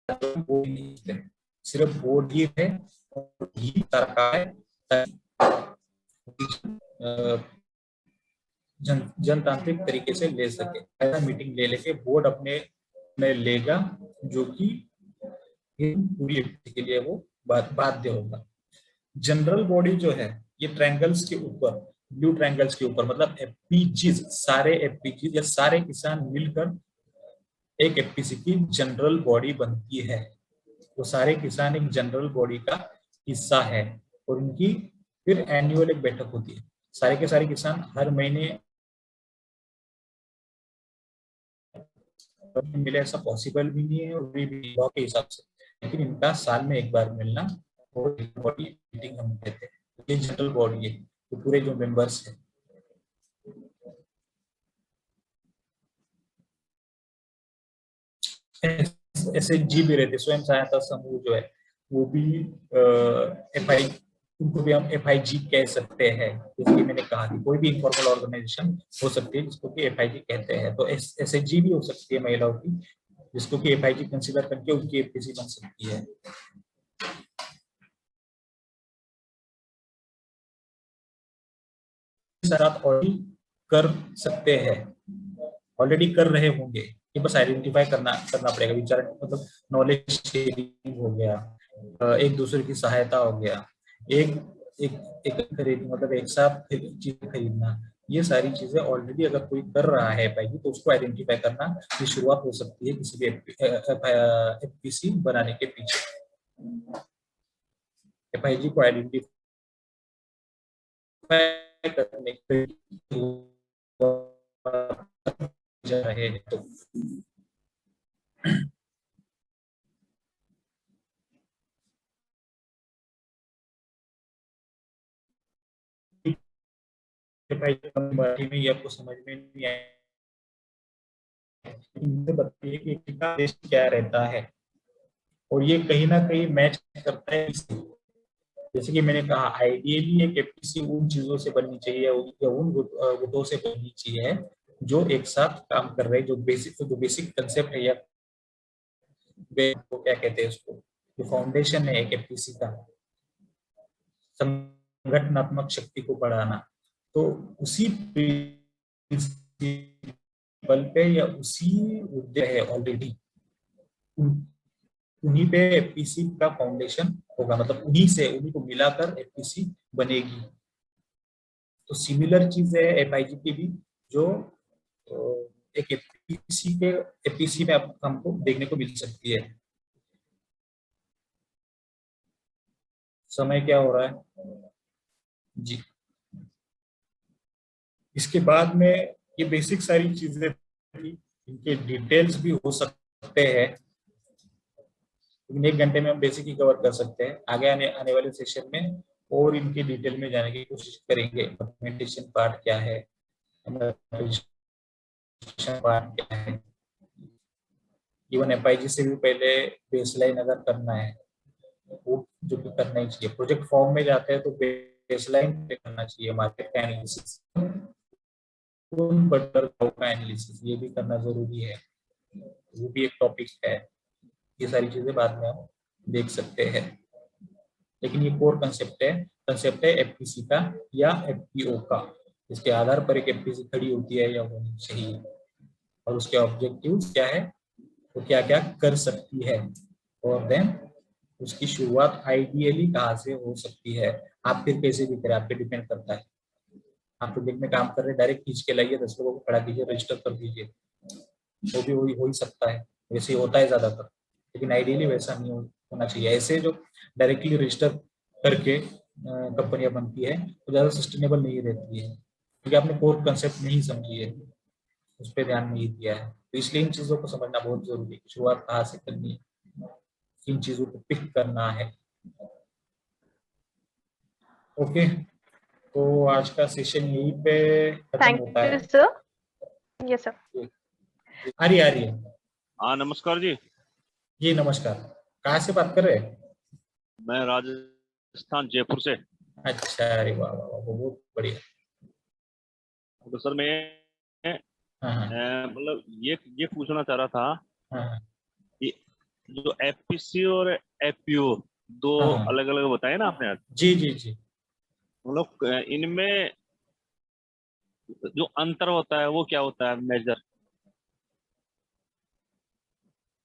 बोर्ड नहीं है, सिर्फ बोर्ड ही है और ही सरकार है, जनतांत्रिक तरीके से ले सके। ऐसा मीटिंग ले लेके बोर्ड अपने में लेगा जो कि पूरी एफपीसी के लिए वो बाध्य होगा। जनरल बॉडी जो है ये ट्रायंगल्स के ऊपर, ब्लू ट्रायंगल्स के ऊपर, मतलब एफपीजीज, सारे एफपीजीज या सारे किसान मिलकर एक एफपीसी की जनरल बॉडी बनती है। वो सारे किसान एक जनरल बॉडी का हिस्सा है और उनकी फिर एनुअल एक बैठक होती है। सारे के सारे किसान हर महीने मिले ऐसा पॉसिबल भी नहीं है और भी लॉ के हिसाब से, लेकिन इनका साल में एक बार मिलना और बॉडी मीटिंग हम कहते हैं। ये जनरल बॉडी है तो पूरे जो मेंबर्स है SHG भी रहते, स्वयं सहायता समूह जो है वो भी FI, उनको भी हम FIG कह सकते हैं। जैसे कि मैंने कहा कि कोई भी इनफॉर्मल ऑर्गेनाइजेशन हो सकती है जिसको कि FIG कहते हैं, तो SHG भी हो सकती है महिलाओं की, जिसको कि FIG कंसीडर करके उनकी FPC बन सकती है। सर आप ऑलरेडी कर सकते हैं, ऑलरेडी कर रहे होंगे, ये बस आइडेंटिफाई करना करना पड़ेगा। विचार मतलब नॉलेज शेयरिंग हो गया, एक दूसरे की सहायता हो गया, एक एक एक खरीद मतलब एक साथ चीज खरीदना, ये सारी चीजें ऑलरेडी अगर कोई कर रहा है भाई तो उसको आइडेंटिफाई करना की शुरुआत हो सकती है किसी भी FPC बनाने के पीछे। FIG को आइडेंटिफाई करने के जा रहे हैं तो बारे में ये आपको समझ में नहीं आया, बताइए कि देश क्या रहता है और ये कहीं ना कहीं मैच करता है इससे। जैसे कि मैंने कहा आइडियली एक FPC उन चीजों से बननी चाहिए या उन गुटों से बननी चाहिए जो एक साथ काम कर रहे हैं, जो बेसिक कंसेप्ट है या क्या कहते हैं उसको, जो फाउंडेशन है एक FPC का, संगठनात्मक शक्ति को बढ़ाना, तो उसी प्रिंसिपल पे या उसी मुद्दे है ऑलरेडी, उन्हीं पे FPC का फाउंडेशन होगा, मतलब उन्हीं को मिलाकर FPC बनेगी। तो सिमिलर चीज है FIG की भी, जो एक FPC में हमको देखने को मिल सकती है। समय क्या हो रहा है जी। इसके बाद में ये बेसिक सारी चीजें थी, इनके डिटेल्स भी हो सकते हैं, लेकिन 1 घंटे में हम बेसिक ही कवर कर सकते हैं। आगे आने वाले सेशन में और इनके डिटेल में जाने की कोशिश करेंगे। डॉक्यूमेंटेशन पार्ट क्या है, पार्ट क्या है, इवन FIG से भी पहले बेसलाइन अगर करना है वो जो कि करना ही चाहिए। प्रोजेक्ट फॉर्म में जाते हैं तो बेसलाइन करना चाहिए, मार्केट का एनालिसिस, बटर का एनालिसिस ये भी करना जरूरी है, वो भी एक टॉपिक है। ये सारी चीजें बाद में हम देख सकते हैं, लेकिन ये कोर कंसेप्ट है FPC का या FPO का, इसके आधार पर एक FPC खड़ी होती है या होनी चाहिए, और उसके ऑब्जेक्टिव्स क्या है, वो क्या क्या कर सकती है, और देन उसकी शुरुआत आइडियली कहाँ से हो सकती है। आप फिर कैसे भी करें, आप पे डिपेंड करता है। आप प्रोजेक्ट में काम कर रहे हैं, डायरेक्ट खींच के लाइए, 10 लोगों को खड़ा कीजिए, रजिस्टर कर दीजिए, वो भी हो ही सकता है, वैसे ही होता है ज्यादातर, लेकिन आइडियली वैसा नहीं होना चाहिए। ऐसे जो डायरेक्टली रजिस्टर करके कंपनियां बनती है वो ज्यादा सस्टेनेबल नहीं रहती है, क्योंकि आपने कोर कंसेप्ट नहीं समझी है, उस पर ध्यान नहीं दिया है। तो इसलिए इन चीजों को समझना बहुत जरूरी है, शुरुआत कहाँ से करनी है, किन चीजों को पिक करना है। ओके, तो आज का सेशन यहीं पे खत्म होता है। Thank you sir. Yes sir. आ रही है। हाँ नमस्कार जी। जी नमस्कार, कहाँ से बात कर रहे हैं? मैं राजस्थान जयपुर से। अच्छा, अरे वाह वाह वाह, बहुत बढ़िया। तो सर मैं हाँ मतलब ये पूछना चाह रहा था हाँ कि जो FPC और FPO दो हाँ, अलग अलग बताए ना आपने आज, जी जी जी। मतलब इनमें जो अंतर होता है वो क्या होता है मेजर?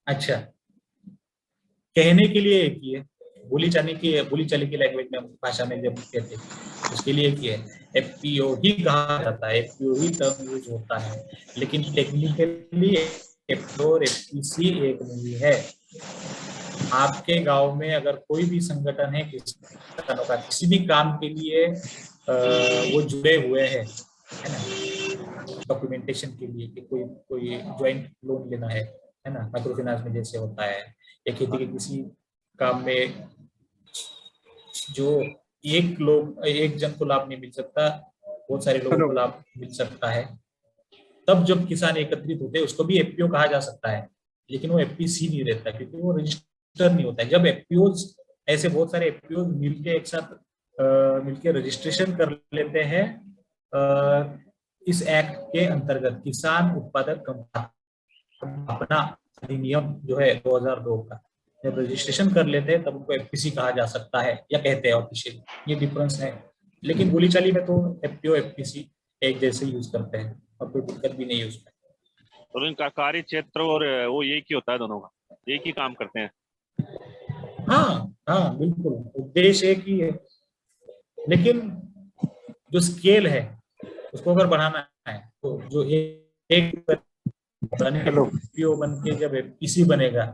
अच्छा, कहने के लिए एक ही है, बोली चाली की लैंग्वेज में, भाषा में जब कहते हैं उसके लिए एक ही है, FPO ही कहा जाता है, FPO ही टर्म यूज होता है, लेकिन टेक्निकली FPO और FPC एक नहीं है। आपके गांव में अगर कोई भी संगठन है, किसी भी काम के लिए वो जुड़े हुए हैं, है ना, डॉक्यूमेंटेशन के लिए कि कोई कोई ज्वाइंट लोन लेना है ना, माइक्रो फाइनेंस में जैसे होता है, या खेती के किसी काम में जो एक जन को लाभ नहीं मिल सकता, बहुत सारे लोगों को लाभ मिल सकता है, तब जब किसान एकत्रित होते हैं उसको भी FPO कहा जा सकता है। लेकिन वो एफपीसी नहीं रहता क्योंकि वो रजिस्टर नहीं होता है। जब एफपीओज ऐसे बहुत सारे एफपीओज मिलके एक साथ मिलके रजिस्ट्रेशन कर लेते हैं इस एक्ट के अंतर्गत, किसान उत्पादक अपना अधिनियम जो है 2002 का, जब रजिस्ट्रेशन कर लेते हैं तब उनको एफपीसी कहा जा सकता है या कहते हैं ऑफिशियल, ये डिफरेंस है। लेकिन बोलीचाली में तो एफपीओ एफपीसी एक जैसे यूज करते हैं और कोई दिक्कत भी नहीं है उसमें। तो इनका कार्य क्षेत्र और वो एक ही होता है, दोनों का एक ही काम करते हैं? हाँ हाँ बिल्कुल, उद्देश्य एक ही है, लेकिन जो स्केल है उसको अगर बढ़ाना है तो जो एक एफपीओ बन के जब एफपीसी बनेगा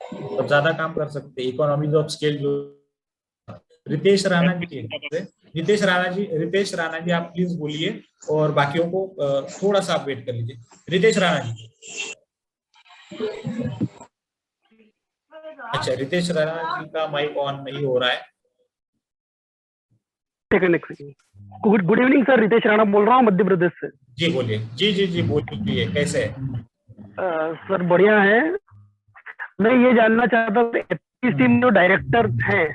तब ज्यादा काम कर सकते हैं, इकोनॉमीज ऑफ स्केल जो। रितेश राणा जी आप प्लीज बोलिए और बाकियों को थोड़ा सा आप वेट कर लीजिए। रितेश राणा जी। अच्छा, रितेश राणा जी का माइक ऑन नहीं हो रहा है। Good evening sir, Ritesh Rana बोल रहा हूँ मध्य प्रदेश से। जी बोलिए। जी बोलिए, कैसे है? सर बढ़िया है। मैं ये जानना चाहता हूँ एफपीसी में जो डायरेक्टर हैं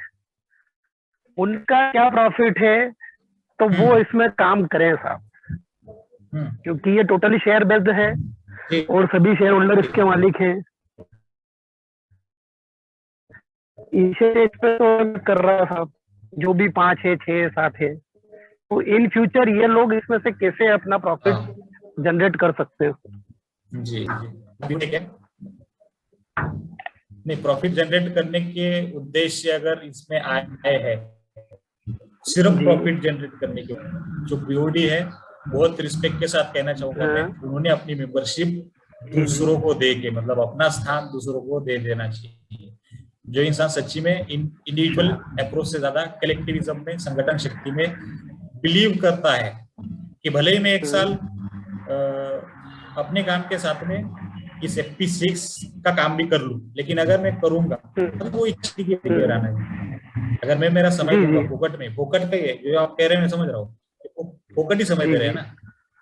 उनका क्या प्रॉफिट है, तो वो इसमें काम करें साहब, क्योंकि ये टोटली शेयर बेस्ड है और सभी शेयर होल्डर इसके मालिक हैं। इसे तो कर रहा साहब जो भी 5 है 6 7 है, तो इन फ्यूचर ये लोग इसमें से कैसे अपना प्रॉफिट जनरेट कर सकते हैं? जी क्या नहीं, प्रॉफिट जनरेट करने के उद्देश्य अगर इसमें आए हैं, सिर्फ प्रॉफिट जनरेट करने के, जो बीओडी है बहुत रिस्पेक्ट के साथ कहना चाहूंगा मैं, उन्होंने अपनी मेंबरशिप दूसरों को दे के, मतलब अपना स्थान दूसरों को दे देना चाहिए। जो इंसान सच्ची में इंडिविजुअल अप्रोच से ज्यादा कलेक्टिविज्म में, संगठन शक्ति में बिलीव करता है कि भले ही मैं एक साल अपने काम के साथ में इस FP6 का काम भी कर लूं, लेकिन अगर मैं करूंगा तो वो इच्छा की रहना है। अगर मैं मेरा समय दूंगा फोकट का ही है जो आप कह रहे हैं, मैं समझ रहा हूँ, फोकट ही समझ रहे हैं ना,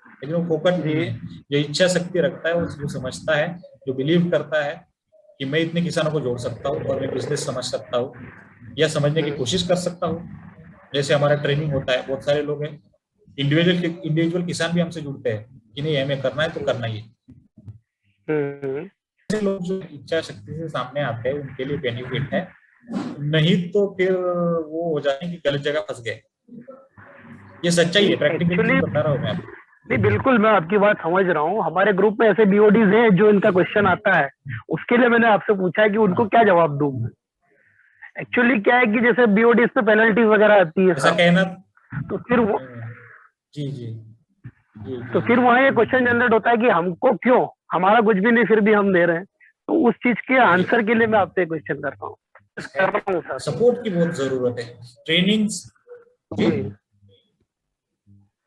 लेकिन वो फोकट नहीं है। जो इच्छा शक्ति रखता है, वो समझता है, जो बिलीव करता है कि मैं इतने किसानों को जोड़ सकता हूँ और मैं बिजनेस समझ सकता हूँ या समझने की कोशिश कर सकता हूँ। जैसे हमारा ट्रेनिंग होता है, बहुत सारे लोग हैं, इंडिविजुअल किसान भी हमसे जुड़ते हैं कि नहीं हमें करना है तो करना ही है। ऐसे लोग जो इच्छा शक्ति से सामने आते हैं उनके लिए बेनिफिट है, नहीं तो फिर वो हो जाए कि गलत जगह फंस गए। ये सच्चाई है, प्रैक्टिकली बता रहा हूँ मैं आपको। नहीं बिल्कुल, मैं आपकी बात समझ रहा हूँ। हमारे ग्रुप में ऐसे बीओडीज हैं जो इनका क्वेश्चन आता है, उसके लिए मैंने आपसे पूछा है कि उनको क्या जवाब दूं। एक्चुअली क्या है कि जैसे बीओडीज पे पेनल्टीज वगैरह आती है, ऐसा कहना, तो फिर वो जी तो फिर वहाँ ये क्वेश्चन जनरेट होता है कि हमको क्यों, हमारा कुछ भी नहीं फिर भी हम दे रहे हैं। तो उस चीज के आंसर के लिए मैं आपसे क्वेश्चन कर रहा हूँ। सपोर्ट की बहुत जरूरत है, ट्रेनिंग्स।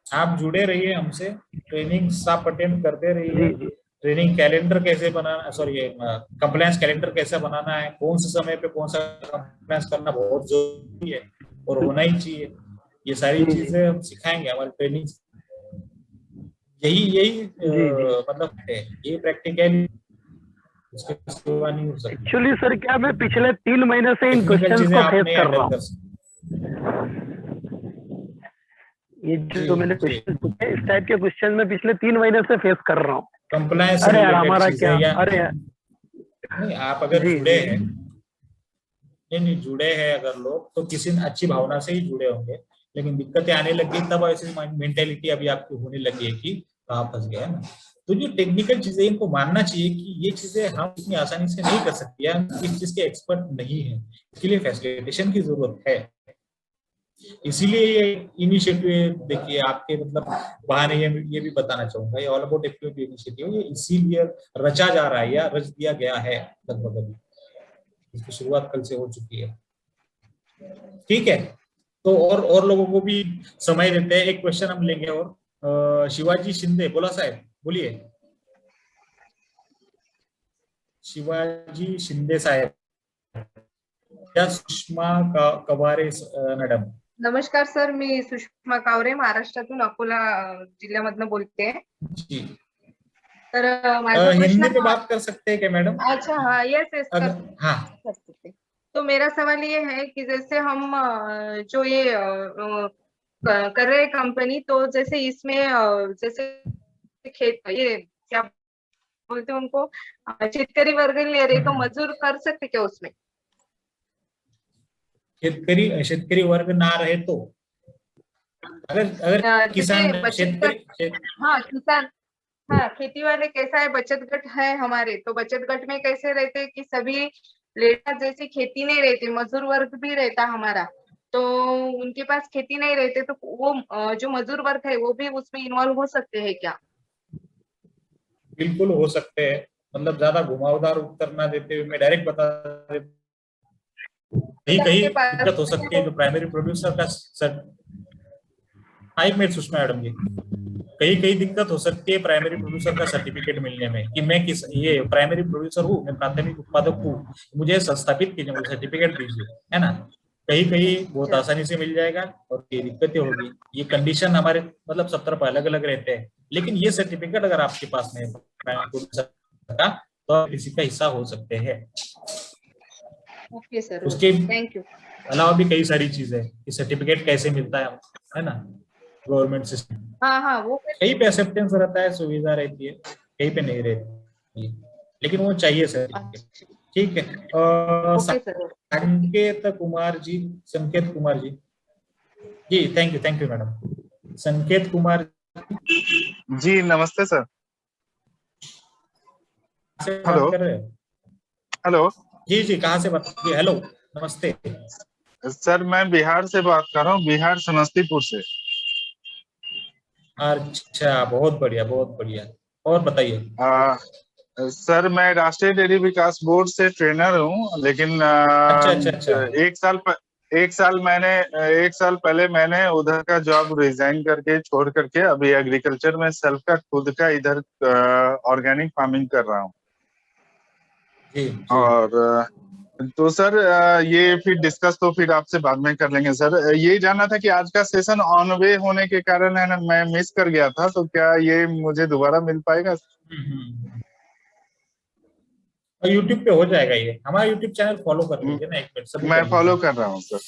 आप जुड़े रहिए हमसे, ट्रेनिंग आप अटेंड करते रहिए। ट्रेनिंग कैलेंडर कैसे बनाना, सॉरी कंप्लायंस कैलेंडर कैसे बनाना है, कौन से समय पे कौन सा कंप्लायंस करना बहुत जरूरी है और होना ही चाहिए। ये सारी चीजें हम सिखाएंगे हमारी ट्रेनिंग। यही मतलब है, ये प्रैक्टिकल, उसके सिवा नहीं हो सकता। एक्चुअली सर क्या मैं पिछले 3 महीने से इन क्वेश्चंस को फेस कर रहा हूँ। ये जो मैंने क्वेश्चन पूछे, इस टाइप के क्वेश्चन में पिछले 3 महीने से फेस कर रहा हूँ। कंप्लायंस अरे यार हमारा क्या, अरे यार नहीं, आप अगर जुड़े हैं, नहीं जुड़े हैं अगर लोग, तो किसी अच्छी भावना से ही जुड़े होंगे, लेकिन दिक्कतें आने लगी तब ऐसी मेंटेलिटी अभी आपकी होने लगी है कि कहाँ फंस गया ना। तो जो टेक्निकल चीजें, इनको मानना चाहिए कि ये चीजें हम इतनी आसानी से नहीं कर सकते, इस चीज के एक्सपर्ट नहीं है, इसके लिए फैसिलिटेशन की जरूरत है। इसीलिए ये इनिशिएटिव देखिए आपके, मतलब बहाने ये भी बताना चाहूंगा, ये ऑल अबाउट एफपीओ इनिशिएटिव ये इसीलिए रचा जा रहा है या रच दिया गया है लगभग, अभी इसकी शुरुआत कल से हो चुकी है। ठीक है, तो और लोगों को भी समय देते हैं। एक क्वेश्चन हम लेंगे और शिवाजी शिंदे, बोला साहब बोलिए। शिवाजी शिंदे साहेब या सुषमा कवारे मॅडम? नमस्कार सर, मी सुषमा कावरे महाराष्ट्रातून अकोला जिल्ह्यामधनं बोलते. जी तर माझा हिंदी प्रश्न में बात कर सकते हैं क्या मैडम? अच्छा, हाँ, यस यस अगर हाँ कर सकते। तो मेरा सवाल ये है कि जैसे हम जो ये कर रहे हैं कंपनी, तो जैसे इसमें जैसे खेत ये क्या बोलते हैं उनको, शेतकरी वर्ग ले रहे, तो मजदूर कर सकते क्या उसमें? शेतकरी वर्ग ना रहे तो अगर अगर जैसे किसान बचत गट, हाँ किसान, हाँ खेती वाले कैसा है, बचत गट है हमारे, तो बचत गट में कैसे रहते हैं कि सभी लेडीज जैसे खेती नहीं रहती, मजदूर वर्ग भी रहता हमारा, तो उनके पास खेती नहीं रहते, तो वो जो मजदूर वर्ग है वो भी उसमें इन्वॉल्व हो सकते हैं क्या? बिल्कुल हो सकते हैं। मतलब ज्यादा घुमावदार उत्तर ना देते हुए मैं डायरेक्ट बता देता हूं। कहीं कहीं के पास दिक्कत हो सकती है जो प्राइमरी प्रोड्यूसर का एक मिनट सुषमा मैडम जी, कहीं कहीं दिक्कत हो सकती है प्राइमरी प्रोड्यूसर का सर्टिफिकेट मिलने में कि मैं किस ये प्राइमरी प्रोड्यूसर हूँ, मैं प्राथमिक उत्पादक हूँ, मुझे संस्थापित कीजिए, मुझे सर्टिफिकेट दीजिए, है ना। कहीं कहीं बहुत आसानी से मिल जाएगा और ये दिक्कतें होगी। ये कंडीशन हमारे मतलब सब तरफ अलग अलग रहते हैं, लेकिन ये सर्टिफिकेट अगर आपके पास में प्राइमरी प्रोड्यूसर का, तो आप किसी का हिस्सा हो सकते हैं। ओके सर, उसके थैंक यू। अलावा भी कई सारी चीजें कि सर्टिफिकेट कैसे मिलता है ना, गवर्नमेंट सिस्टम हाँ हाँ, वो कहीं पे एक्सेप्टेंस रहता है, सुविधा रहती है, कहीं पे नहीं रहती है, लेकिन वो चाहिए सर्टिफिकेट। अच्छा, ठीक है। Okay sir. संकेत कुमार जी, जी थैंक यू मैडम। संकेत कुमार जी नमस्ते सर। से हेलो बात कर रहे हैं? हेलो जी जी, कहाँ से बात? जी हेलो, नमस्ते। सर, मैं बिहार से बात कर रहा हूँ, बिहार समस्तीपुर से। अच्छा, बहुत बढ़िया बहुत बढ़िया। और बताइए। सर, मैं राष्ट्रीय डेयरी विकास बोर्ड से ट्रेनर हूँ, लेकिन अच्छा अच्छा अच्छा। एक साल पहले मैंने उधर का जॉब रिजाइन करके छोड़ करके अभी एग्रीकल्चर में सेल्फ का खुद का इधर ऑर्गेनिक फार्मिंग कर रहा हूँ। जी जी। और तो सर, ये फिर डिस्कस तो फिर आपसे बाद में कर लेंगे सर। ये जानना था कि आज का सेशन ऑन वे होने के कारण है ना, मैं मिस कर गया था, तो क्या ये मुझे दोबारा मिल पाएगा? और यूट्यूब पे हो जाएगा, ये हमारा यूट्यूब चैनल फॉलो कर लीजिए ना, एक मिनट सबमिट मैं कर फॉलो लीजिए। कर रहा हूँ सर।